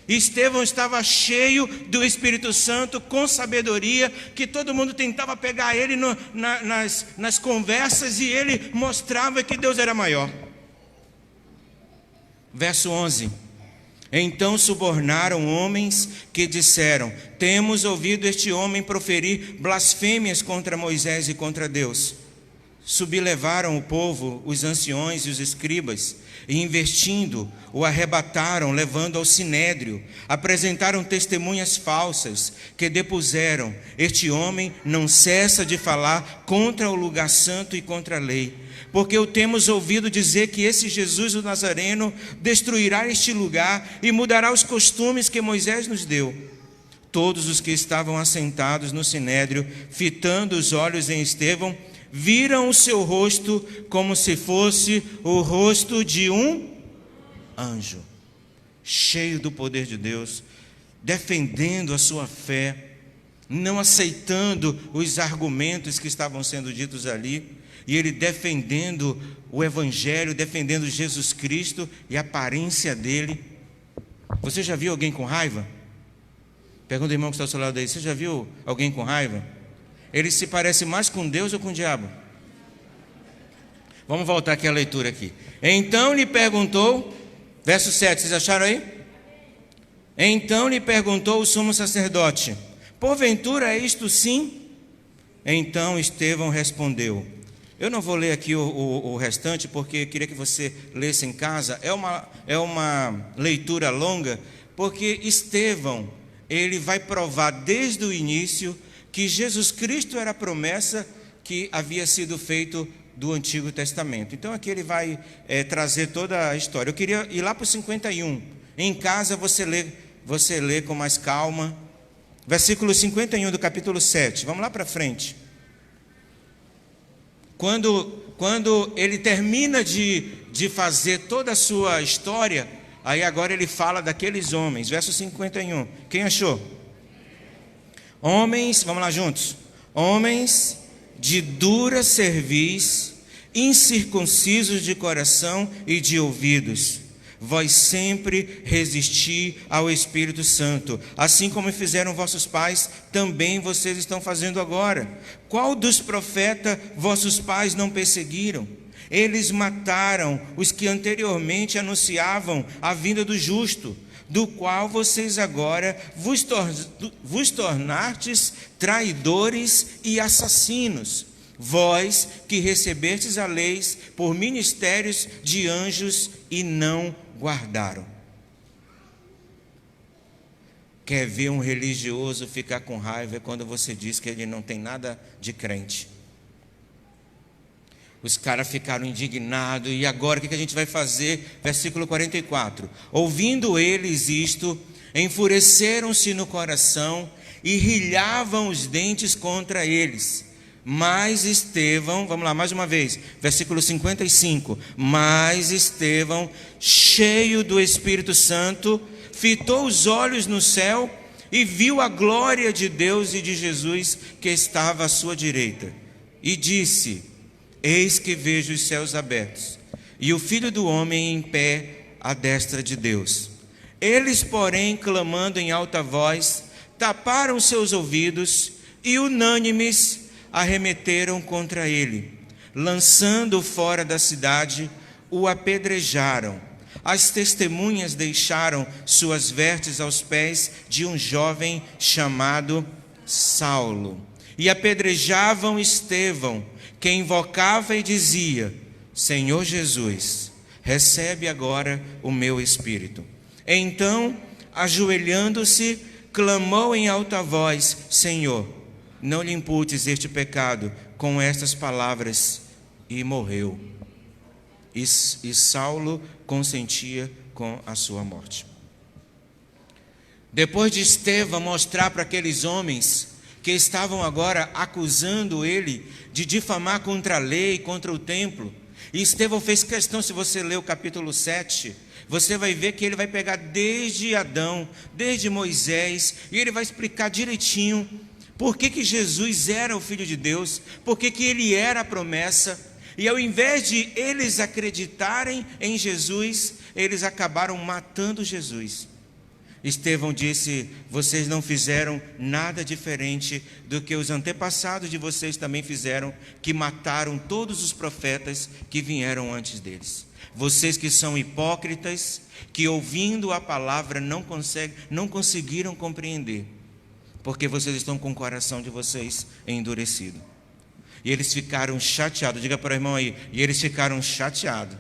Estevão estava cheio do Espírito Santo, com sabedoria, que todo mundo tentava pegar ele nas conversas, e ele mostrava que Deus era maior. Verso 11. Então subornaram homens que disseram: temos ouvido este homem proferir blasfêmias contra Moisés e contra Deus. Sublevaram o povo, os anciões e os escribas, e investindo, o arrebataram, levando ao sinédrio. Apresentaram testemunhas falsas, que depuseram: este homem não cessa de falar contra o lugar santo e contra a lei. Porque o temos ouvido dizer que esse Jesus o Nazareno destruirá este lugar e mudará os costumes que Moisés nos deu. Todos os que estavam assentados no sinédrio, fitando os olhos em Estevão, viram o seu rosto como se fosse o rosto de um anjo, cheio do poder de Deus, defendendo a sua fé, não aceitando os argumentos que estavam sendo ditos ali, e ele defendendo o Evangelho, defendendo Jesus Cristo e a aparência dele. Você já viu alguém com raiva? Pergunta ao irmão que está ao seu lado aí: você já viu alguém com raiva? Ele se parece mais com Deus ou com o diabo? Vamos voltar aqui à leitura aqui. Então lhe perguntou, verso 7, vocês acharam aí? Então lhe perguntou o sumo sacerdote: porventura é isto sim? Então Estevão respondeu. Eu não vou ler aqui o restante, porque eu queria que você lesse em casa. É uma leitura longa, porque Estevão, ele vai provar desde o início que Jesus Cristo era a promessa que havia sido feito do Antigo Testamento. Então aqui ele vai trazer toda a história. Eu queria ir lá para o 51. Em casa você lê com mais calma. Versículo 51 do capítulo 7. Vamos lá para frente. Quando ele termina de fazer toda a sua história, aí agora ele fala daqueles homens. Verso 51. Quem achou? Homens, vamos lá juntos. Homens de dura cerviz, incircuncisos de coração e de ouvidos, vós sempre resisti ao Espírito Santo, assim como fizeram vossos pais, também vocês estão fazendo agora. Qual dos profetas vossos pais não perseguiram? Eles mataram os que anteriormente anunciavam a vinda do justo, do qual vocês agora vos tornastes traidores e assassinos, vós que recebestes a lei por ministérios de anjos e não guardaram. Quer ver um religioso ficar com raiva é quando você diz que ele não tem nada de crente. Os caras ficaram indignados. E agora o que a gente vai fazer? Versículo 44. Ouvindo eles isto, enfureceram-se no coração e rilhavam os dentes contra eles. Mas Estevão, vamos lá mais uma vez, versículo 55. Mas Estevão, cheio do Espírito Santo, fitou os olhos no céu e viu a glória de Deus e de Jesus que estava à sua direita. E disse: eis que vejo os céus abertos e o Filho do Homem em pé à destra de Deus. Eles, porém, clamando em alta voz, taparam seus ouvidos e unânimes arremeteram contra ele, lançando-o fora da cidade, o apedrejaram. As testemunhas deixaram suas vestes aos pés de um jovem chamado Saulo, e apedrejavam Estevão, que invocava e dizia: Senhor Jesus, recebe agora o meu espírito. Então, ajoelhando-se, clamou em alta voz: Senhor, não lhe imputes este pecado. Com estas palavras, e morreu. E Saulo consentia com a sua morte. Depois de Estevão mostrar para aqueles homens que estavam agora acusando ele de difamar contra a lei, contra o templo. E Estevão fez questão, se você ler o capítulo 7, você vai ver que ele vai pegar desde Adão, desde Moisés, e ele vai explicar direitinho por que Jesus era o Filho de Deus, por que ele era a promessa. E ao invés de eles acreditarem em Jesus, eles acabaram matando Jesus. Estevão disse: vocês não fizeram nada diferente do que os antepassados de vocês também fizeram, que mataram todos os profetas que vieram antes deles. Vocês que são hipócritas, que ouvindo a palavra não conseguiram compreender, porque vocês estão com o coração de vocês endurecido. E eles ficaram chateados. Diga para o irmão aí: e eles ficaram chateados.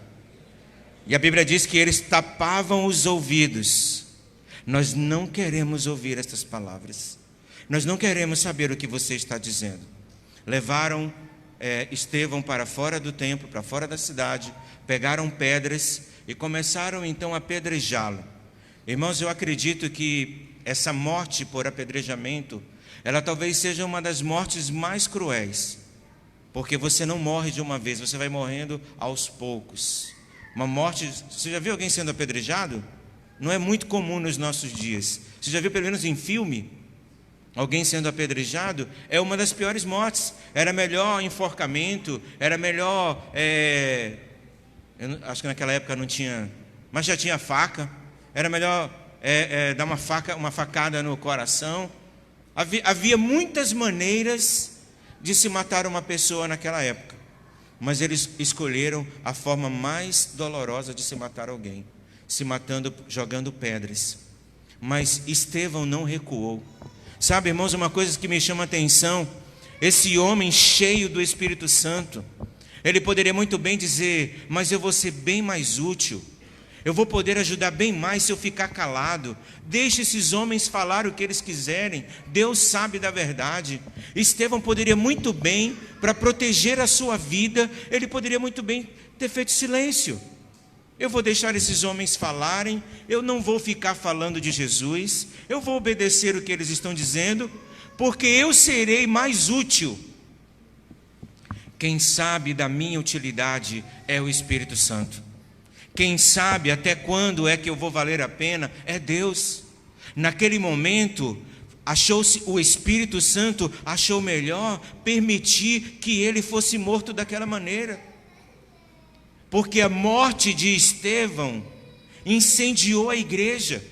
E a Bíblia diz que eles tapavam os ouvidos. Nós não queremos ouvir estas palavras. Nós não queremos saber o que você está dizendo. Levaram Estevão para fora do templo, para fora da cidade, pegaram pedras e começaram então a apedrejá-lo. Irmãos, eu acredito que essa morte por apedrejamento, ela talvez seja uma das mortes mais cruéis, porque você não morre de uma vez, você vai morrendo aos poucos. Uma morte, você já viu alguém sendo apedrejado? Não é muito comum nos nossos dias. Você já viu pelo menos em filme alguém sendo apedrejado? É uma das piores mortes. Era melhor enforcamento, era melhor, acho que naquela época não tinha, mas já tinha faca. Era melhor dar uma facada no coração. Havia muitas maneiras de se matar uma pessoa naquela época, mas eles escolheram a forma mais dolorosa de se matar alguém, se matando, jogando pedras. Mas Estevão não recuou. Sabe, irmãos, uma coisa que me chama a atenção: esse homem cheio do Espírito Santo, ele poderia muito bem dizer: mas eu vou ser bem mais útil, eu vou poder ajudar bem mais se eu ficar calado. Deixe esses homens falar o que eles quiserem, Deus sabe da verdade. Estevão poderia muito bem, para proteger a sua vida, ele poderia muito bem ter feito silêncio. Eu vou deixar esses homens falarem, eu não vou ficar falando de Jesus, eu vou obedecer o que eles estão dizendo, porque eu serei mais útil. Quem sabe da minha utilidade é o Espírito Santo. Quem sabe até quando é que eu vou valer a pena é Deus. Naquele momento, o Espírito Santo achou melhor permitir que ele fosse morto daquela maneira, porque a morte de Estevão incendiou a igreja.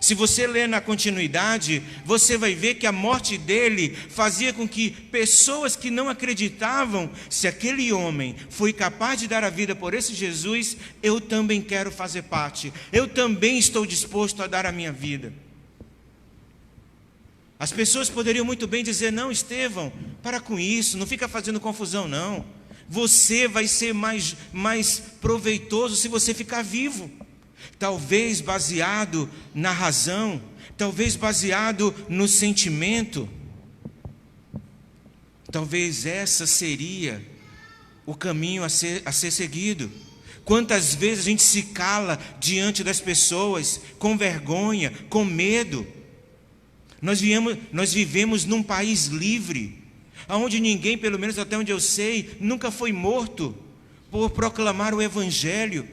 Se você ler na continuidade, você vai ver que a morte dele fazia com que pessoas que não acreditavam: se aquele homem foi capaz de dar a vida por esse Jesus, eu também quero fazer parte, eu também estou disposto a dar a minha vida. As pessoas poderiam muito bem dizer: não, Estevão, para com isso, não fica fazendo confusão não. Você vai ser mais proveitoso se você ficar vivo. Talvez baseado na razão, talvez baseado no sentimento. Talvez essa seria o caminho a ser seguido. Quantas vezes a gente se cala diante das pessoas, com vergonha, com medo. Nós vivemos num país livre, onde ninguém, pelo menos até onde eu sei, nunca foi morto por proclamar o Evangelho.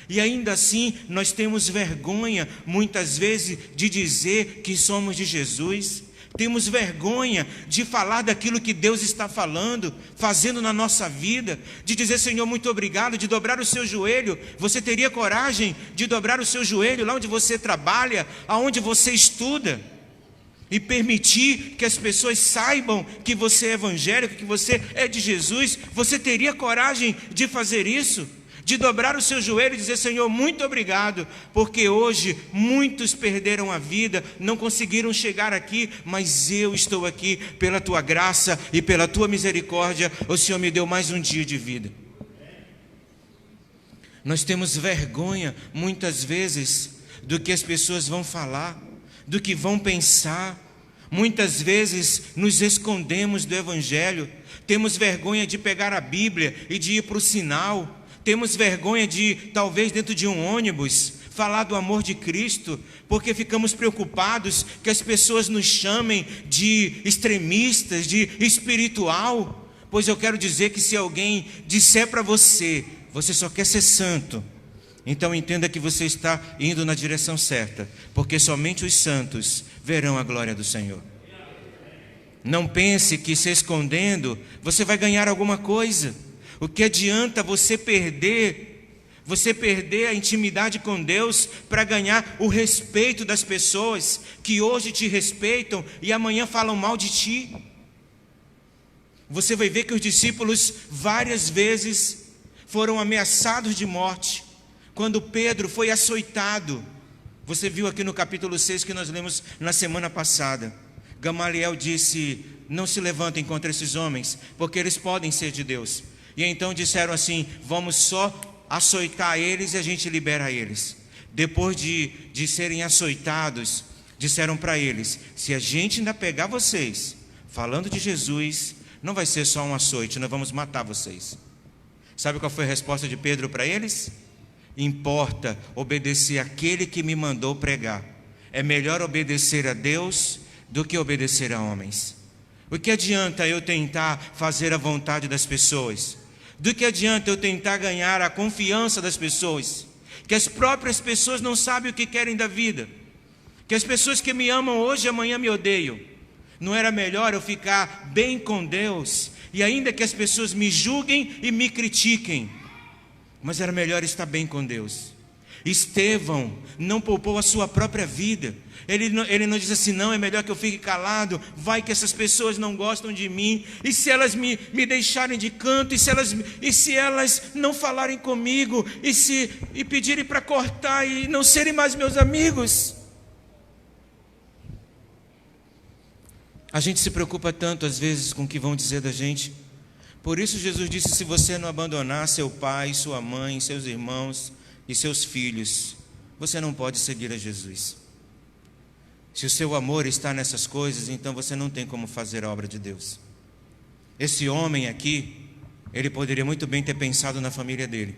E ainda assim nós temos vergonha muitas vezes de dizer que somos de Jesus. Temos vergonha de falar daquilo que Deus está falando, fazendo na nossa vida, de dizer: Senhor, muito obrigado, de dobrar o seu joelho. Você teria coragem de dobrar o seu joelho lá onde você trabalha, aonde você estuda, e permitir que as pessoas saibam que você é evangélico, que você é de Jesus? Você teria coragem de fazer isso? De dobrar o seu joelho e dizer: Senhor, muito obrigado, porque hoje muitos perderam a vida, não conseguiram chegar aqui, mas eu estou aqui pela tua graça e pela tua misericórdia, o Senhor me deu mais um dia de vida. Nós temos vergonha muitas vezes do que as pessoas vão falar, do que vão pensar. Muitas vezes nos escondemos do Evangelho, temos vergonha de pegar a Bíblia e de ir para o sinal. Temos vergonha de, talvez dentro de um ônibus, falar do amor de Cristo, porque ficamos preocupados que as pessoas nos chamem de extremistas, de espiritual. Pois eu quero dizer que se alguém disser para você, você só quer ser santo, então entenda que você está indo na direção certa, porque somente os santos verão a glória do Senhor. Não pense que se escondendo você vai ganhar alguma coisa. O que adianta você perder a intimidade com Deus para ganhar o respeito das pessoas que hoje te respeitam e amanhã falam mal de ti? Você vai ver que os discípulos várias vezes foram ameaçados de morte. Quando Pedro foi açoitado, você viu aqui no capítulo 6 que nós lemos na semana passada, Gamaliel disse: não se levantem contra esses homens, porque eles podem ser de Deus. E então disseram assim: vamos só açoitar eles e a gente libera eles. Depois de serem açoitados, disseram para eles: se a gente ainda pegar vocês falando de Jesus, não vai ser só um açoite, nós vamos matar vocês. Sabe qual foi a resposta de Pedro para eles? Importa obedecer àquele que me mandou pregar. É melhor obedecer a Deus do que obedecer a homens. O que adianta eu tentar fazer a vontade das pessoas? Do que adianta eu tentar ganhar a confiança das pessoas? Que as próprias pessoas não sabem o que querem da vida. Que as pessoas que me amam hoje, amanhã me odeiam. Não era melhor eu ficar bem com Deus, e ainda que as pessoas me julguem e me critiquem, mas era melhor estar bem com Deus. Estevão não poupou a sua própria vida. Ele não diz assim: não, é melhor que eu fique calado, vai que essas pessoas não gostam de mim, e se elas me deixarem de canto, e se elas não falarem comigo, e pedirem para cortar e não serem mais meus amigos. A gente se preocupa tanto às vezes com o que vão dizer da gente. Por isso Jesus disse: se você não abandonar seu pai, sua mãe, seus irmãos e seus filhos, você não pode seguir a Jesus. Se o seu amor está nessas coisas, então você não tem como fazer a obra de Deus. Esse homem aqui, ele poderia muito bem ter pensado na família dele.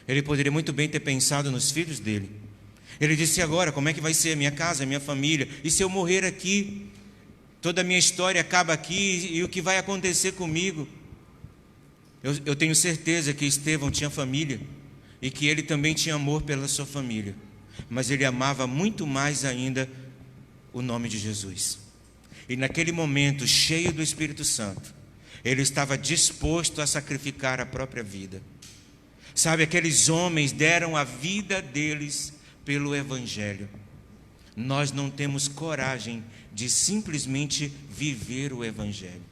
Ele poderia muito bem ter pensado nos filhos dele. Ele disse: agora, como é que vai ser a minha casa, a minha família? E se eu morrer aqui? Toda a minha história acaba aqui, e o que vai acontecer comigo? Eu tenho certeza que Estevão tinha família, e que ele também tinha amor pela sua família, mas ele amava muito mais ainda o nome de Jesus. E naquele momento, cheio do Espírito Santo, ele estava disposto a sacrificar a própria vida. Sabe, aqueles homens deram a vida deles pelo Evangelho. Nós não temos coragem de simplesmente viver o Evangelho.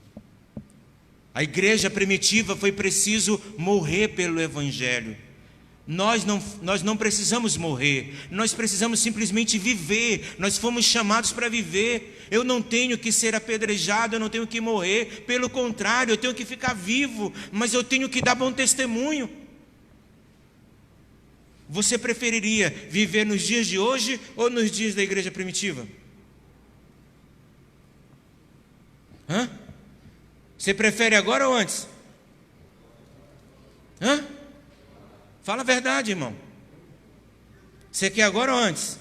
A igreja primitiva foi preciso morrer pelo Evangelho. Nós não precisamos morrer, nós precisamos simplesmente viver. Nós fomos chamados para viver. Eu não tenho que ser apedrejado, eu não tenho que morrer. Pelo contrário, eu tenho que ficar vivo, mas eu tenho que dar bom testemunho. Você preferiria viver nos dias de hoje ou nos dias da igreja primitiva? Você prefere agora ou antes? Fala a verdade, irmão. Você quer agora ou antes?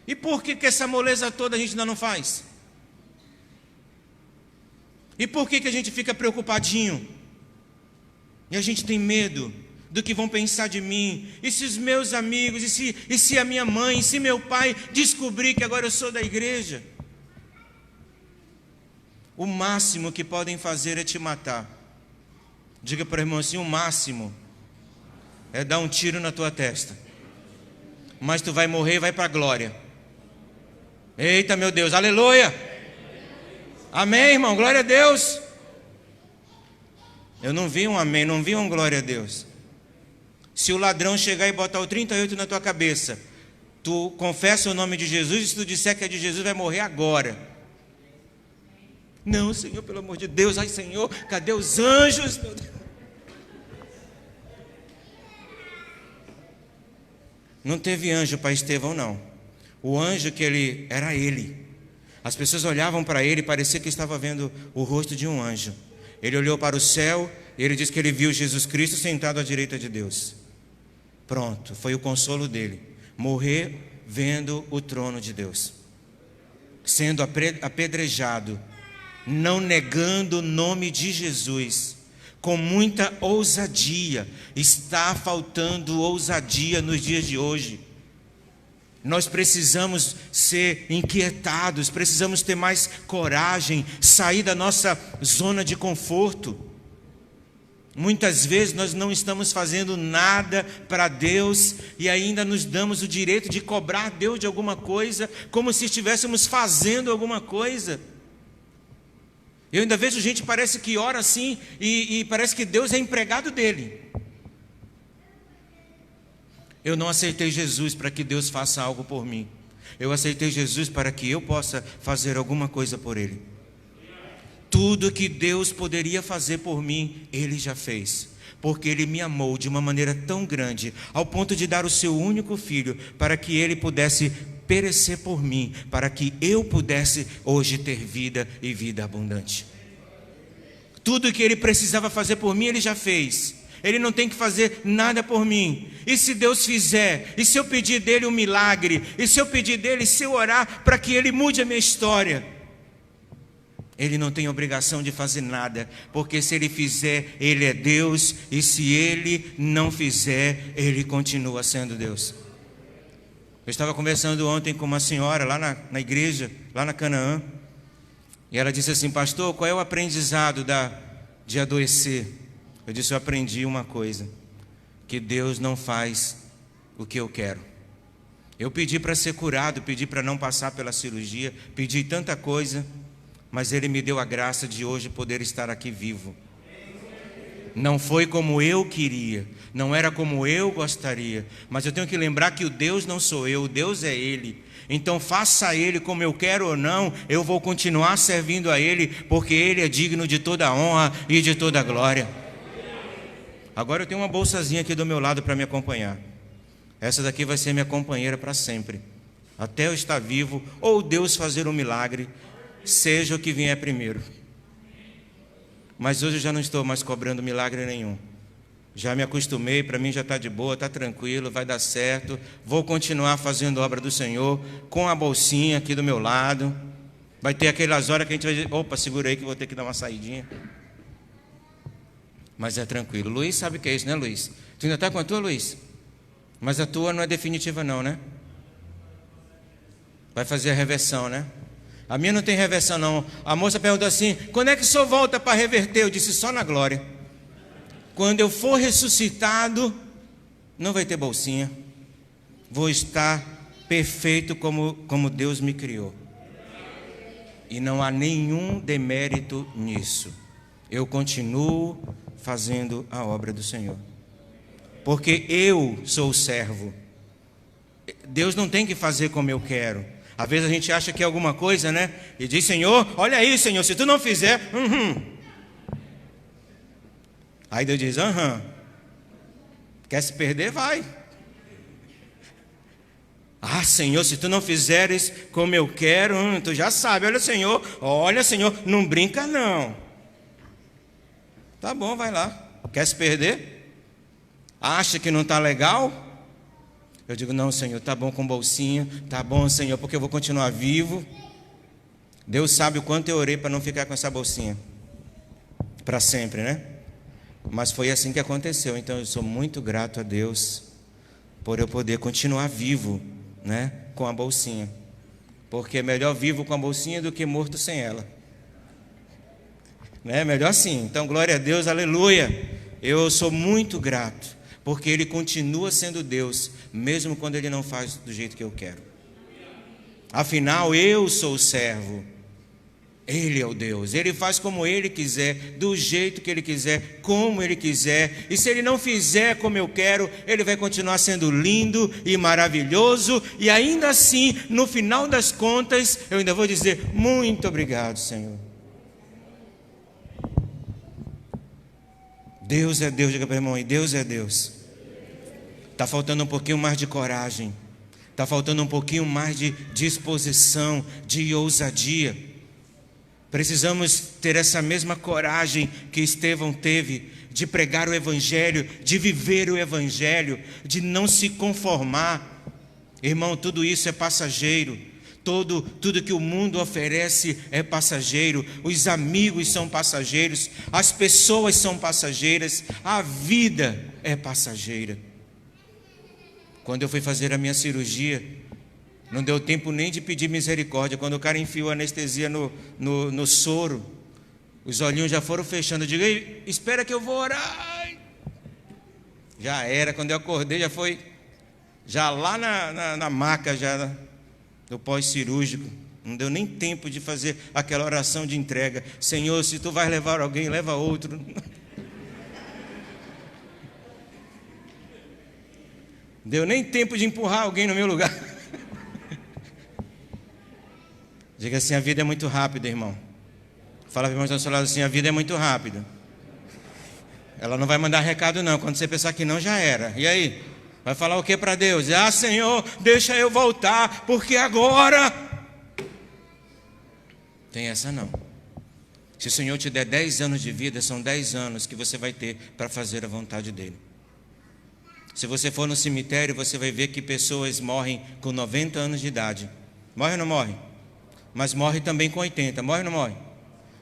E por que essa moleza toda a gente ainda não faz? E por que a gente fica preocupadinho? E a gente tem medo do que vão pensar de mim? E se os meus amigos, e se a minha mãe, e se meu pai descobrir que agora eu sou da igreja? O máximo que podem fazer é te matar. Diga para o irmão assim: o máximo é dar um tiro na tua testa, mas tu vai morrer e vai para a glória. Eita, meu Deus, aleluia, amém, irmão, glória a Deus. Eu não vi um amém, não vi um glória a Deus. Se o ladrão chegar e botar o 38 na tua cabeça, tu confessa o nome de Jesus, e se tu disser que é de Jesus, vai morrer agora. Não, Senhor, pelo amor de Deus, ai Senhor, cadê os anjos, meu Deus? Não teve anjo para Estevão, não. O anjo que era ele. As pessoas olhavam para ele e parecia que estava vendo o rosto de um anjo. Ele olhou para o céu e ele disse que ele viu Jesus Cristo sentado à direita de Deus. Pronto, foi o consolo dele. Morrer vendo o trono de Deus, sendo apedrejado, não negando o nome de Jesus, com muita ousadia. Está faltando ousadia nos dias de hoje. Nós precisamos ser inquietados, precisamos ter mais coragem, sair da nossa zona de conforto. Muitas vezes nós não estamos fazendo nada para Deus e ainda nos damos o direito de cobrar Deus de alguma coisa, como se estivéssemos fazendo alguma coisa. Eu ainda vejo gente, parece que ora assim e parece que Deus é empregado dele. Eu não aceitei Jesus para que Deus faça algo por mim. Eu aceitei Jesus para que eu possa fazer alguma coisa por Ele. Tudo que Deus poderia fazer por mim, Ele já fez. Porque Ele me amou de uma maneira tão grande, ao ponto de dar o seu único filho, para que Ele pudesse perecer por mim, para que eu pudesse hoje ter vida e vida abundante. Tudo que Ele precisava fazer por mim, Ele já fez. Ele não tem que fazer nada por mim. E se Deus fizer, e se eu pedir dele um milagre, e se eu pedir dele, se eu orar para que Ele mude a minha história, Ele não tem obrigação de fazer nada, porque se Ele fizer, Ele é Deus, e se Ele não fizer, Ele continua sendo Deus. Eu estava conversando ontem com uma senhora lá na igreja, lá na Canaã, e ela disse assim: pastor, qual é o aprendizado de adoecer? Eu disse: eu aprendi uma coisa, que Deus não faz o que eu quero. Eu pedi para ser curado, pedi para não passar pela cirurgia, pedi tanta coisa, mas Ele me deu a graça de hoje poder estar aqui vivo. Não foi como eu queria, não era como eu gostaria, mas eu tenho que lembrar que o Deus não sou eu, o Deus é Ele. Então faça a Ele como eu quero ou não, eu vou continuar servindo a Ele, porque Ele é digno de toda a honra e de toda a glória. Agora eu tenho uma bolsazinha aqui do meu lado para me acompanhar. Essa daqui vai ser minha companheira para sempre, até eu estar vivo ou Deus fazer um milagre, seja o que vier primeiro. Mas hoje eu já não estou mais cobrando milagre nenhum. Já me acostumei, para mim já está de boa, está tranquilo, vai dar certo. Vou continuar fazendo a obra do Senhor, com a bolsinha aqui do meu lado. Vai ter aquelas horas que a gente vai dizer: opa, segura aí que vou ter que dar uma saidinha. Mas é tranquilo. Luiz sabe o que é isso, né, Luiz? Tu ainda está com a tua, Luiz? Mas a tua não é definitiva não, né? Vai fazer a reversão, né? A minha não tem reversão não. A moça perguntou assim: quando é que o senhor volta para reverter? Eu disse: só na glória. Quando eu for ressuscitado, não vai ter bolsinha. Vou estar perfeito como Deus me criou. E não há nenhum demérito nisso. Eu continuo fazendo a obra do Senhor. Porque eu sou o servo. Deus não tem que fazer como eu quero. Às vezes a gente acha que é alguma coisa, né? E diz: Senhor, olha aí, Senhor, se tu não fizer, Aí Deus diz: quer se perder? Vai. Ah, Senhor, se tu não fizeres como eu quero, tu já sabe, olha, Senhor, não brinca não. Tá bom, vai lá. Quer se perder? Acha que não está legal? Eu digo: não, Senhor, tá bom com bolsinha, tá bom, Senhor, porque eu vou continuar vivo. Deus sabe o quanto eu orei para não ficar com essa bolsinha para sempre, né? Mas foi assim que aconteceu. Então eu sou muito grato a Deus por eu poder continuar vivo, né, com a bolsinha. Porque é melhor vivo com a bolsinha do que morto sem ela, né? Melhor assim. Então glória a Deus, aleluia. Eu sou muito grato, porque Ele continua sendo Deus, mesmo quando Ele não faz do jeito que eu quero. Afinal, eu sou o servo, Ele é o Deus. Ele faz como Ele quiser, do jeito que Ele quiser, como Ele quiser. E se Ele não fizer como eu quero, Ele vai continuar sendo lindo e maravilhoso. E ainda assim, no final das contas, eu ainda vou dizer: muito obrigado, Senhor. Deus é Deus, diga para o irmão aí: Deus é Deus. Está faltando um pouquinho mais de coragem, está faltando um pouquinho mais de disposição, de ousadia. Precisamos ter essa mesma coragem que Estevão teve, de pregar o Evangelho, de viver o Evangelho, de não se conformar. Irmão, tudo isso é passageiro. Tudo que o mundo oferece é passageiro. Os amigos são passageiros, as pessoas são passageiras, a vida é passageira. Quando eu fui fazer a minha cirurgia, não deu tempo nem de pedir misericórdia. Quando o cara enfiou a anestesia no soro, os olhinhos já foram fechando. Eu digo: ei, espera que eu vou orar. Já era, quando eu acordei já foi, já lá na maca já do pós-cirúrgico. Não deu nem tempo de fazer aquela oração de entrega. Senhor, se tu vais levar alguém, leva outro. Deu nem tempo de empurrar alguém no meu lugar. Diga assim: a vida é muito rápida, irmão. Fala para o irmão do seu lado assim: a vida é muito rápida. Ela não vai mandar recado não. Quando você pensar que não, já era. E aí? Vai falar o que para Deus? Ah, Senhor, deixa eu voltar, porque agora... Tem essa não. Se o Senhor te der 10 anos de vida, são 10 anos que você vai ter para fazer a vontade dEle. Se você for no cemitério, você vai ver que pessoas morrem com 90 anos de idade. Morre ou não morre? Mas morre também com 80. Morre ou não morre?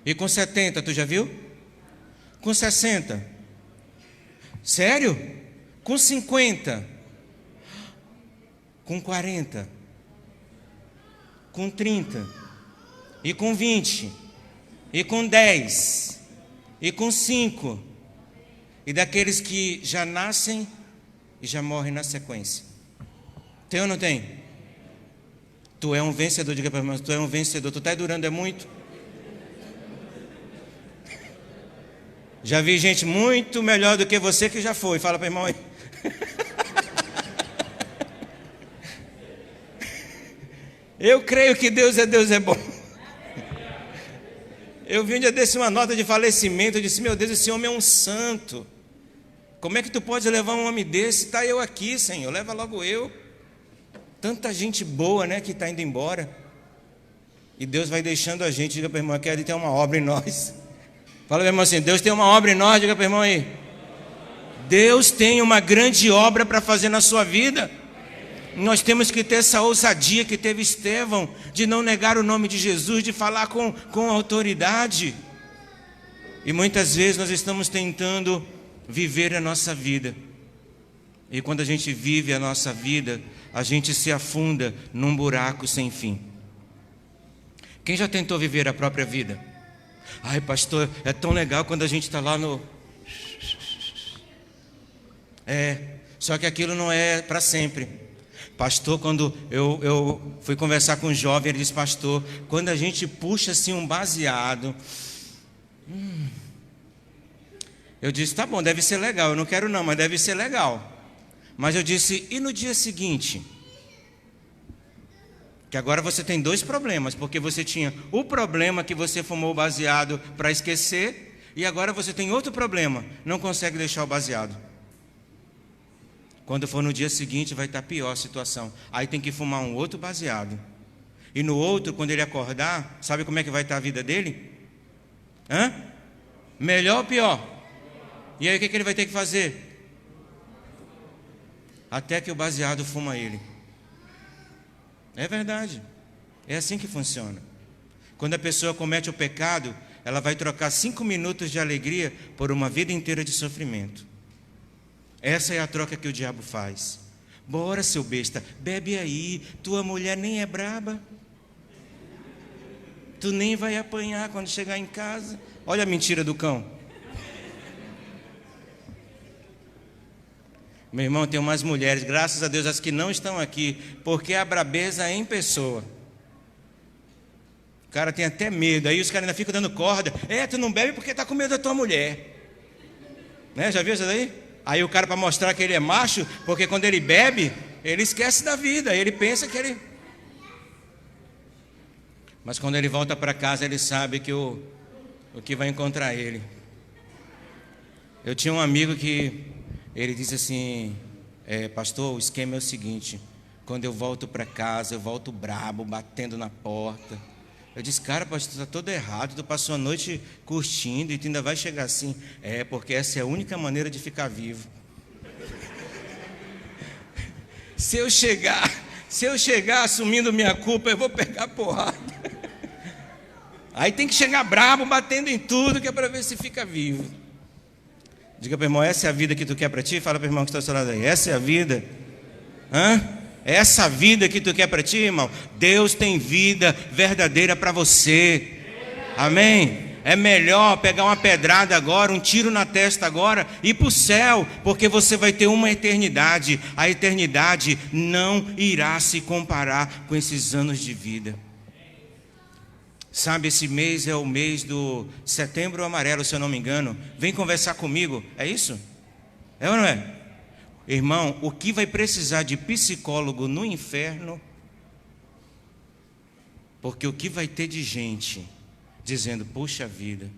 E com 70, tu já viu? Com 60. Sério? Com 50, com 40, com 30, e com 20, e com 10, e com 5, e daqueles que já nascem e já morrem na sequência. Tem ou não tem? Tu é um vencedor, diga para o irmão, tu é um vencedor. Tu está durando é muito? Já vi gente muito melhor do que você que já foi. Fala para o irmão aí. Eu creio que Deus é bom. Eu vi um dia desse uma nota de falecimento. Eu disse: meu Deus, esse homem é um santo. Como é que tu pode levar um homem desse? Está eu aqui, Senhor, leva logo eu. Tanta gente boa, né, que está indo embora. E Deus vai deixando a gente. Diga para o irmão: quer ter uma obra em nós. Fala para o irmão assim: Deus tem uma obra em nós. Diga para o irmão aí: Deus tem uma grande obra para fazer na sua vida. Nós temos que ter essa ousadia que teve Estevão, de não negar o nome de Jesus, de falar com autoridade. E muitas vezes nós estamos tentando viver a nossa vida. E quando a gente vive a nossa vida, a gente se afunda num buraco sem fim. Quem já tentou viver a própria vida? Ai, pastor, é tão legal quando a gente está lá no... só que aquilo não é para sempre. Pastor, quando eu fui conversar com um jovem, ele disse: pastor, quando a gente puxa assim um baseado... Eu disse: tá bom, deve ser legal. Eu não quero não, mas deve ser legal. Mas eu disse: e no dia seguinte? Que agora você tem 2 problemas, porque você tinha o problema que você fumou baseado para esquecer, e agora você tem outro problema, não consegue deixar o baseado. Quando for no dia seguinte vai estar pior a situação. Aí tem que fumar um outro baseado. E no outro, quando ele acordar, sabe como é que vai estar a vida dele? Melhor ou pior? E aí o que ele vai ter que fazer? Até que o baseado fuma ele. É verdade. É assim que funciona. Quando a pessoa comete o pecado, ela vai trocar 5 minutos de alegria por uma vida inteira de sofrimento. Essa é a troca que o diabo faz. Bora, seu besta, bebe aí. Tua mulher nem é braba. Tu nem vai apanhar quando chegar em casa. Olha a mentira do cão. Meu irmão, tem umas mulheres, graças a Deus, as que não estão aqui, porque a brabeza é em pessoa. O cara tem até medo. Aí os caras ainda ficam dando corda. Tu não bebe porque está com medo da tua mulher. Né? Já viu isso daí? Aí o cara, para mostrar que ele é macho, porque quando ele bebe, ele esquece da vida, ele pensa que ele... Mas quando ele volta para casa, ele sabe que o que vai encontrar ele. Eu tinha um amigo que, ele disse assim: pastor, o esquema é o seguinte, quando eu volto para casa, eu volto brabo, batendo na porta, Eu disse, cara, pastor, está todo errado, tu passou a noite curtindo e tu ainda vai chegar assim. É, porque essa é a única maneira de ficar vivo. Se eu chegar assumindo minha culpa, eu vou pegar porrada. Aí tem que chegar brabo, batendo em tudo, que é para ver se fica vivo. Diga para o irmão, essa é a vida que tu quer para ti? Fala para o irmão que está ao seu lado aí, essa é a vida? Essa vida que tu quer para ti, irmão? Deus tem vida verdadeira para você. Amém? É melhor pegar uma pedrada agora, um tiro na testa agora e ir para o céu, porque você vai ter uma eternidade. A eternidade não irá se comparar com esses anos de vida. Sabe, esse mês é o mês do Setembro Amarelo, se eu não me engano. Vem conversar comigo, é isso? É ou não é? Irmão, o que vai precisar de psicólogo no inferno? Porque o que vai ter de gente dizendo, puxa vida,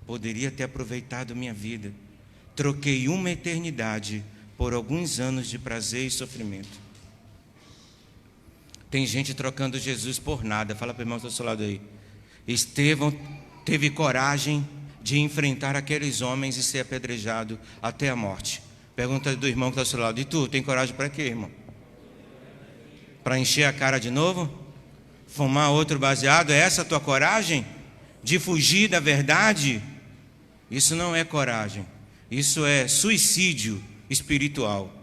poderia ter aproveitado minha vida. Troquei uma eternidade por alguns anos de prazer e sofrimento. Tem gente trocando Jesus por nada. Fala para o irmão do seu lado aí. Estevão teve coragem de enfrentar aqueles homens e ser apedrejado até a morte. Pergunta do irmão que está ao seu lado. E tu, tem coragem para quê, irmão? Para encher a cara de novo? Fumar outro baseado? É essa a tua coragem? De fugir da verdade? Isso não é coragem. Isso é suicídio espiritual.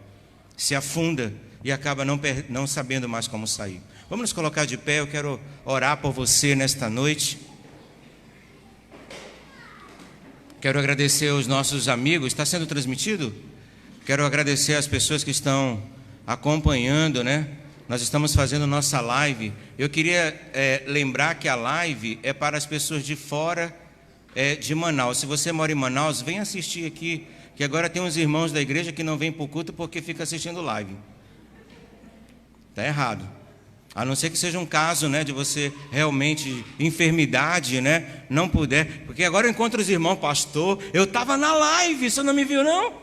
Se afunda e acaba não sabendo mais como sair. Vamos nos colocar de pé, eu quero orar por você nesta noite. Quero agradecer aos nossos amigos. Está sendo transmitido? Quero agradecer às pessoas que estão acompanhando, né? Nós estamos fazendo nossa live. Eu queria lembrar que a live é para as pessoas de fora de Manaus. Se você mora em Manaus, vem assistir aqui, que agora tem uns irmãos da igreja que não vêm para o culto porque fica assistindo live. Está errado. A não ser que seja um caso, né, de você realmente, enfermidade, né, não puder. Porque agora eu encontro os irmãos, pastor, eu estava na live, você não me viu não?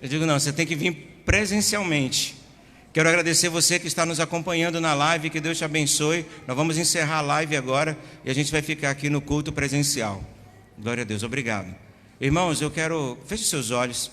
Eu digo, não, você tem que vir presencialmente. Quero agradecer você que está nos acompanhando na live, que Deus te abençoe. Nós vamos encerrar a live agora e a gente vai ficar aqui no culto presencial. Glória a Deus, obrigado. Irmãos, eu quero... Feche seus olhos.